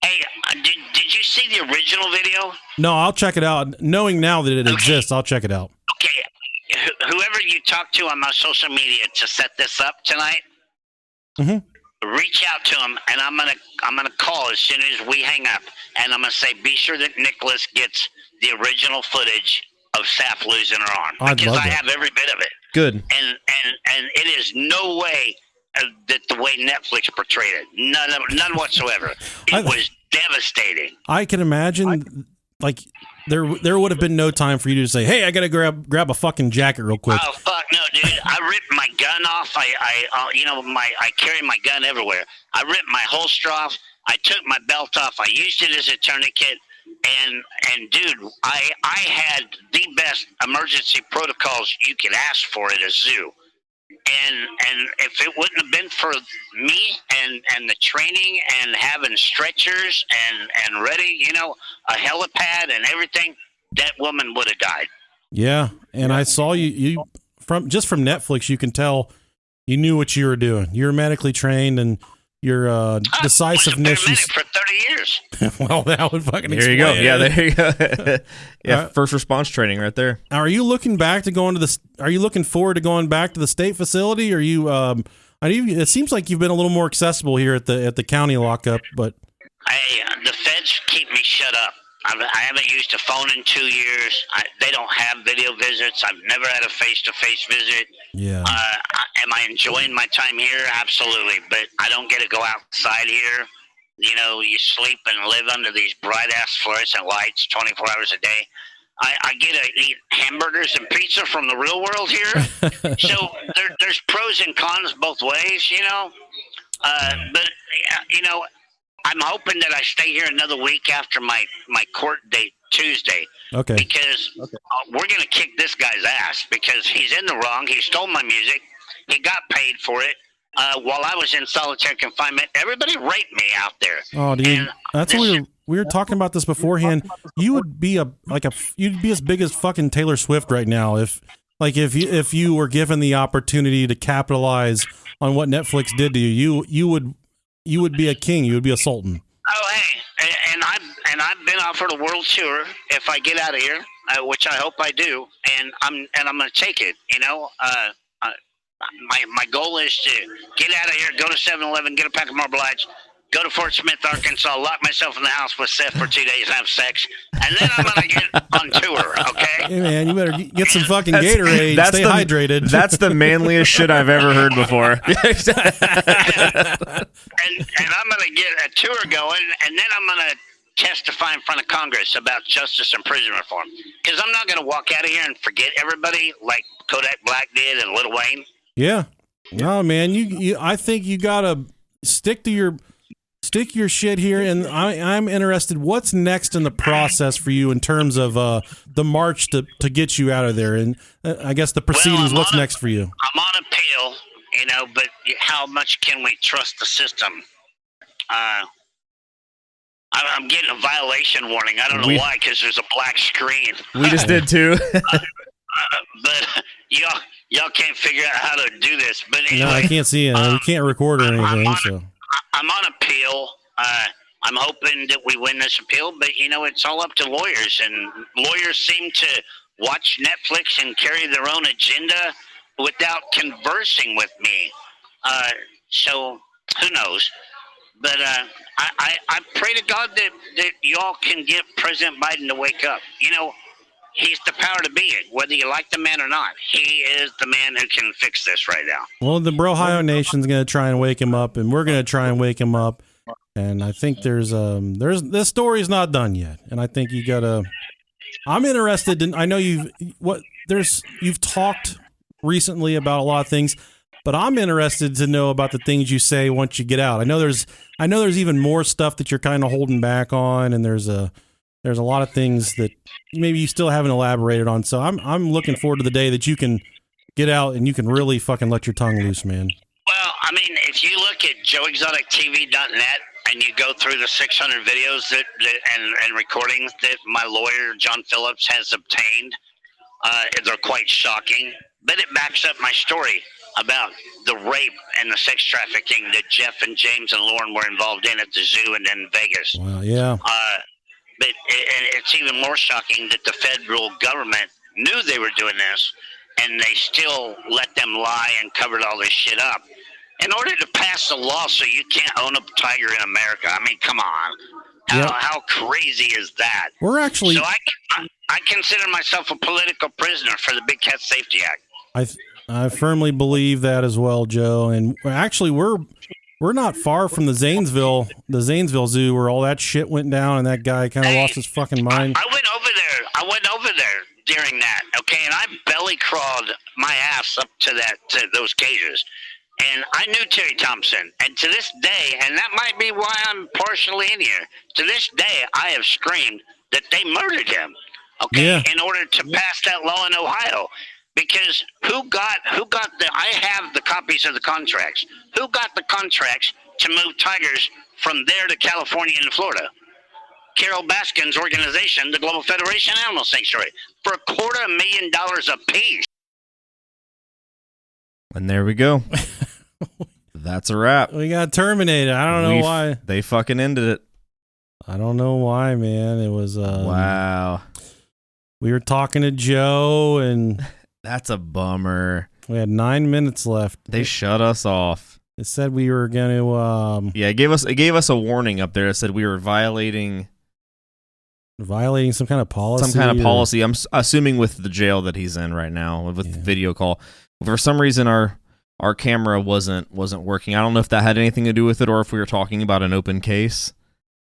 Speaker 10: Hey, did you see the original video?
Speaker 1: No, I'll check it out. Knowing now that it exists, I'll check it out.
Speaker 10: Okay. Whoever you talk to on my social media to set this up tonight, reach out to him, and I'm gonna call as soon as we hang up, and I'm gonna say, be sure that Nicholas gets the original footage of Saf losing her arm, because I have every bit of it.
Speaker 11: Good.
Speaker 10: And it is no way that the way Netflix portrayed it, none whatsoever. It was devastating.
Speaker 1: I can imagine, like, there would have been no time for you to say, "Hey, I gotta grab a fucking jacket real quick."
Speaker 10: Oh fuck no, dude! I ripped my gun off. I carry my gun everywhere. I ripped my holster off. I took my belt off. I used it as a tourniquet. And dude, I had the best emergency protocols you could ask for at a zoo. And if it wouldn't have been for me and the training and having stretchers and ready, you know, a helipad and everything, that woman would have died.
Speaker 1: Yeah, and I saw you from Netflix. You can tell you knew what you were doing. You're medically trained, and your decisiveness.
Speaker 10: I was a paramedic for 30 years.
Speaker 1: Well, that would fucking.
Speaker 11: There you go. Yeah, there you go. Yeah, first response training right there.
Speaker 1: Are you looking back to going to the? Are you looking forward to going back to the state facility? Are you? It seems like you've been a little more accessible here at the county lockup, but
Speaker 10: the feds keep me shut up. I haven't used a phone in 2 years. They don't have video visits. I've never had a face-to-face visit.
Speaker 1: Yeah.
Speaker 10: Am I enjoying my time here? Absolutely. But I don't get to go outside here. You know, you sleep and live under these bright-ass fluorescent lights 24 hours a day. I get to eat hamburgers and pizza from the real world here. So there's pros and cons both ways, you know. But, you know, I'm hoping that I stay here another week after my court date Tuesday.
Speaker 1: Okay.
Speaker 10: Because we're going to kick this guy's ass because he's in the wrong. He stole my music. He got paid for it while I was in solitary confinement. Everybody raped me out there.
Speaker 1: Oh, dude, that's what we were talking about this beforehand. You would be you'd be as big as fucking Taylor Swift right now if you were given the opportunity to capitalize on what Netflix did to you. You would be a king. You would be a sultan.
Speaker 10: Oh, hey, and I've been offered a world tour if I get out of here, which I hope I do, and I'm going to take it. You know, my goal is to get out of here, go to 7-Eleven, get a pack of Marble Lights, go to Fort Smith, Arkansas, lock myself in the house with Seth for 2 days and have sex, and then I'm going to get on tour, okay?
Speaker 1: Hey, man, you better get some fucking Gatorade, stay hydrated.
Speaker 11: That's the manliest shit I've ever heard before.
Speaker 10: And I'm going to get a tour going, and then I'm going to testify in front of Congress about justice and prison reform. Because I'm not going to walk out of here and forget everybody like Kodak Black did and Lil Wayne.
Speaker 1: Yeah. No, man, I think you got to stick your shit here, and I'm interested. What's next in the process for you in terms of the march to get you out of there, and I guess the proceedings? What's next for you?
Speaker 10: I'm on appeal, you know, but how much can we trust the system? I'm getting a violation warning. I don't know why, because there's a black screen.
Speaker 11: We just did too.
Speaker 10: But y'all can't figure out how to do this. But anyway,
Speaker 1: no, I can't see it. We can't record or anything.
Speaker 10: I'm on appeal. I'm hoping that we win this appeal, but you know, it's all up to lawyers, and lawyers seem to watch Netflix and carry their own agenda without conversing with me. So who knows? But I pray to God that y'all can get President Biden to wake up. You know, he's the power to be it, whether you like the man or not. He is the man who can fix this right now.
Speaker 1: Well, the Ohio Nation's going to try and wake him up, and we're going to try and wake him up. And I think there's this story's not done yet, and I think you gotta. I'm interested in. I know you've talked recently about a lot of things, but I'm interested to know about the things you say once you get out. I know there's even more stuff that you're kind of holding back on, and there's a lot of things that maybe you still haven't elaborated on. So I'm looking forward to the day that you can get out and you can really fucking let your tongue loose, man.
Speaker 10: Well, I mean, if you look at joeexotictv.net and you go through the 600 videos and recordings that my lawyer, John Phillips, has obtained, they're quite shocking. But it backs up my story about the rape and the sex trafficking that Jeff and James and Lauren were involved in at the zoo and in Vegas.
Speaker 1: Wow, yeah.
Speaker 10: But it's even more shocking that the federal government knew they were doing this, and they still let them lie and covered all this shit up. In order to pass a law so you can't own a tiger in America, I mean, come on. How crazy is that?
Speaker 1: We're actually...
Speaker 10: So I consider myself a political prisoner for the Big Cat Safety Act.
Speaker 1: I firmly believe that as well, Joe. And actually, we're not far from the Zanesville Zoo, where all that shit went down and that guy kind of lost his fucking mind.
Speaker 10: I went over there during that, okay, and I belly crawled my ass up to those cages. And I knew Terry Thompson, and to this day, and that might be why I'm partially in here, to this day, I have screamed, that they murdered him. Okay,
Speaker 1: Yeah.
Speaker 10: in order to pass that law in Ohio, because who got the? I have the copies of the contracts. Who got the contracts to move tigers from there to California and Florida? Carol Baskin's organization, the Global Federation Animal Sanctuary, for $250,000 a piece.
Speaker 11: And there we go. That's a wrap.
Speaker 1: We got terminated. I don't know why.
Speaker 11: They fucking ended it.
Speaker 1: I don't know why, man. It was
Speaker 11: Wow.
Speaker 1: We were talking to Joe, and
Speaker 11: That's a bummer.
Speaker 1: we had 9 minutes left.
Speaker 11: They shut us off.
Speaker 1: It said we were going to
Speaker 11: Yeah, it gave us a warning up there. It said we were violating
Speaker 1: some kind of policy.
Speaker 11: I'm assuming with the jail that he's in right now with the video call. For some reason, our camera wasn't working. I don't know if that had anything to do with it or if we were talking about an open case.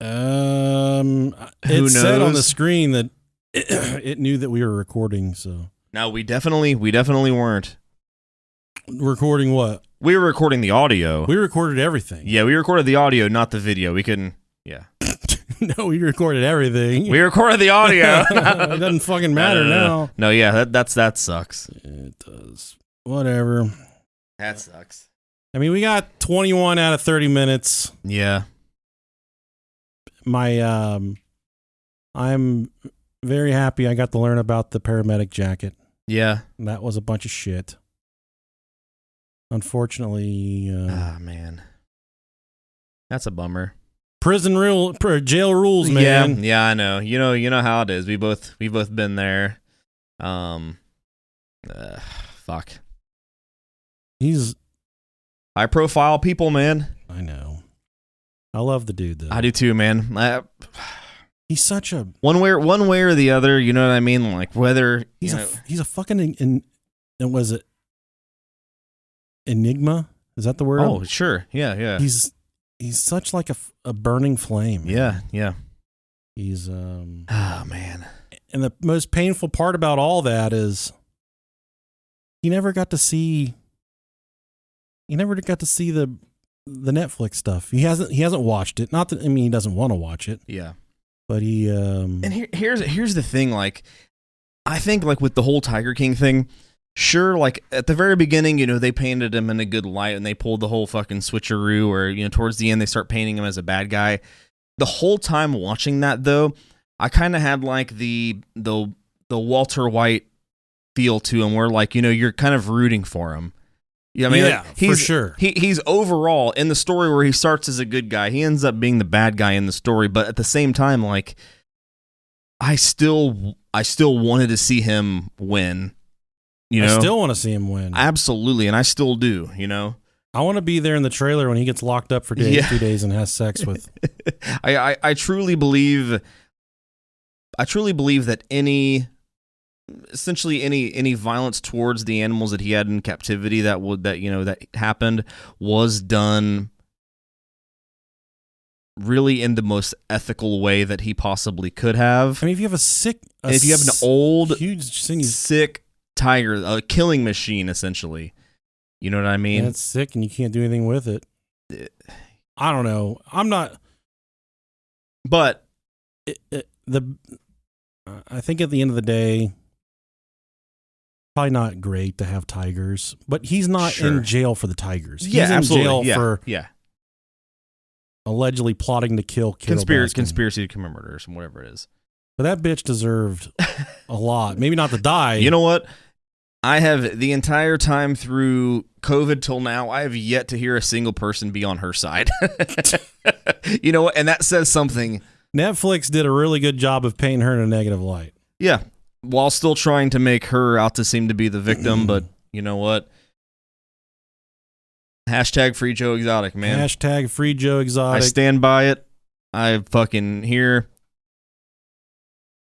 Speaker 1: It said on the screen that it knew that we were recording. So
Speaker 11: no, we definitely weren't
Speaker 1: recording. What?
Speaker 11: We were recording the audio.
Speaker 1: We recorded everything.
Speaker 11: Yeah, we recorded the audio, not the video. We couldn't. Yeah.
Speaker 1: No, we recorded everything.
Speaker 11: We recorded the audio.
Speaker 1: It doesn't fucking matter now.
Speaker 11: No, yeah, that sucks.
Speaker 1: It does. Whatever.
Speaker 11: That sucks.
Speaker 1: I mean, we got 21 out of 30 minutes.
Speaker 11: Yeah.
Speaker 1: I'm very happy I got to learn about the paramedic jacket.
Speaker 11: Yeah.
Speaker 1: That was a bunch of shit. Unfortunately,
Speaker 11: man. That's a bummer.
Speaker 1: Jail rules, man.
Speaker 11: Yeah, I know. You know how it is. We both been there. Fuck.
Speaker 1: He's
Speaker 11: high profile people, man.
Speaker 1: I know. I love the dude though.
Speaker 11: I do too, man.
Speaker 1: He's such a
Speaker 11: one way or the other. You know what I mean? Like whether
Speaker 1: he's a fucking was it enigma? Is that the word?
Speaker 11: Oh, sure. Yeah.
Speaker 1: He's such like a burning flame.
Speaker 11: Man. Yeah.
Speaker 1: He's
Speaker 11: oh man.
Speaker 1: And the most painful part about all that is he never got to see the Netflix stuff. He hasn't watched it. Not that he doesn't want to watch it.
Speaker 11: Yeah.
Speaker 1: But he
Speaker 11: And here's the thing, like I think like with the whole Tiger King thing, sure, like at the very beginning, they painted him in a good light and they pulled the whole fucking switcheroo or towards the end they start painting him as a bad guy. The whole time watching that though, I kind of had like the Walter White feel to him where like, you're kind of rooting for him. Yeah, I mean,
Speaker 1: yeah, for sure.
Speaker 11: He's overall in the story where he starts as a good guy, he ends up being the bad guy in the story. But at the same time, like, I still wanted to see him win.
Speaker 1: I still want to see him win.
Speaker 11: Absolutely, and I still do.
Speaker 1: I want to be there in the trailer when he gets locked up for 2 days and has sex with.
Speaker 11: I truly believe that essentially any violence towards the animals that he had in captivity that happened was done really in the most ethical way that he possibly could have.
Speaker 1: I mean, if you have
Speaker 11: if you have an old,
Speaker 1: huge,
Speaker 11: sick tiger, a killing machine, essentially, you know what I mean?
Speaker 1: And it's sick, and you can't do anything with it. I don't know. I'm not.
Speaker 11: But
Speaker 1: I think at the end of the day, probably not great to have tigers, but he's not in jail for the tigers. He's in jail for allegedly plotting to kill
Speaker 11: conspiracy to commit murders and whatever it is.
Speaker 1: But that bitch deserved a lot. Maybe not to die.
Speaker 11: You know what? I have the entire time through COVID till now, I have yet to hear a single person be on her side. You know what? And that says something.
Speaker 1: Netflix did a really good job of painting her in a negative light.
Speaker 11: Yeah. While still trying to make her out to seem to be the victim, but you know what? Hashtag freejoeexotic, man.
Speaker 1: Hashtag freejoeexotic.
Speaker 11: I stand by it. I fucking hear.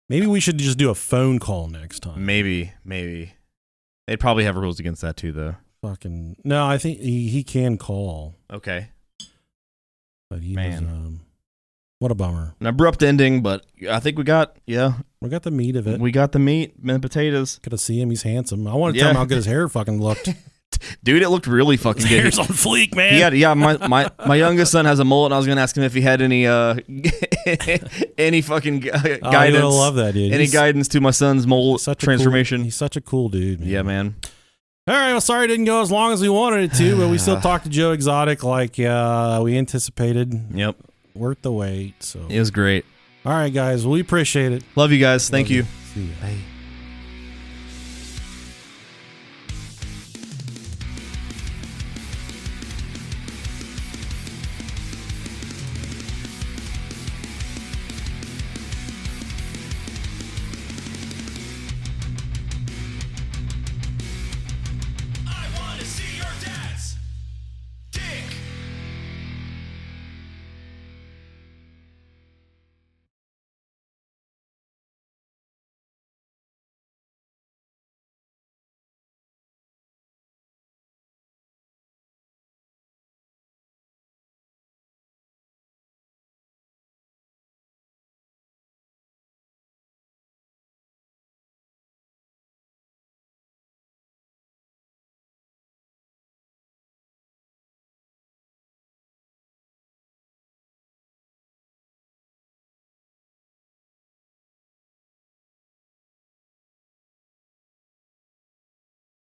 Speaker 1: Maybe we should just do a phone call next time.
Speaker 11: Maybe. They'd probably have rules against that too, though.
Speaker 1: No, I think he can call.
Speaker 11: Okay.
Speaker 1: But he was, what a bummer.
Speaker 11: An abrupt ending, but I think we got
Speaker 1: the meat of it.
Speaker 11: We got the meat and potatoes.
Speaker 1: Got to see him. He's handsome. I want to tell him how good his hair fucking looked.
Speaker 2: Dude, it looked really fucking good.
Speaker 1: Hair's on fleek, man.
Speaker 2: My youngest son has a mullet, and I was gonna ask him if he had any any fucking guidance.
Speaker 1: Oh, you're gonna love that, dude.
Speaker 2: Any guidance to my son's mullet transformation.
Speaker 1: He's such a cool dude, man.
Speaker 2: Yeah, man.
Speaker 1: All right, well, sorry it didn't go as long as we wanted it to, but we still talked to Joe Exotic like we anticipated.
Speaker 2: Yep.
Speaker 1: Worth the wait. So
Speaker 2: it was great.
Speaker 1: All right, guys. We appreciate it.
Speaker 2: Love you guys. Thank you.
Speaker 1: See you.
Speaker 2: Bye.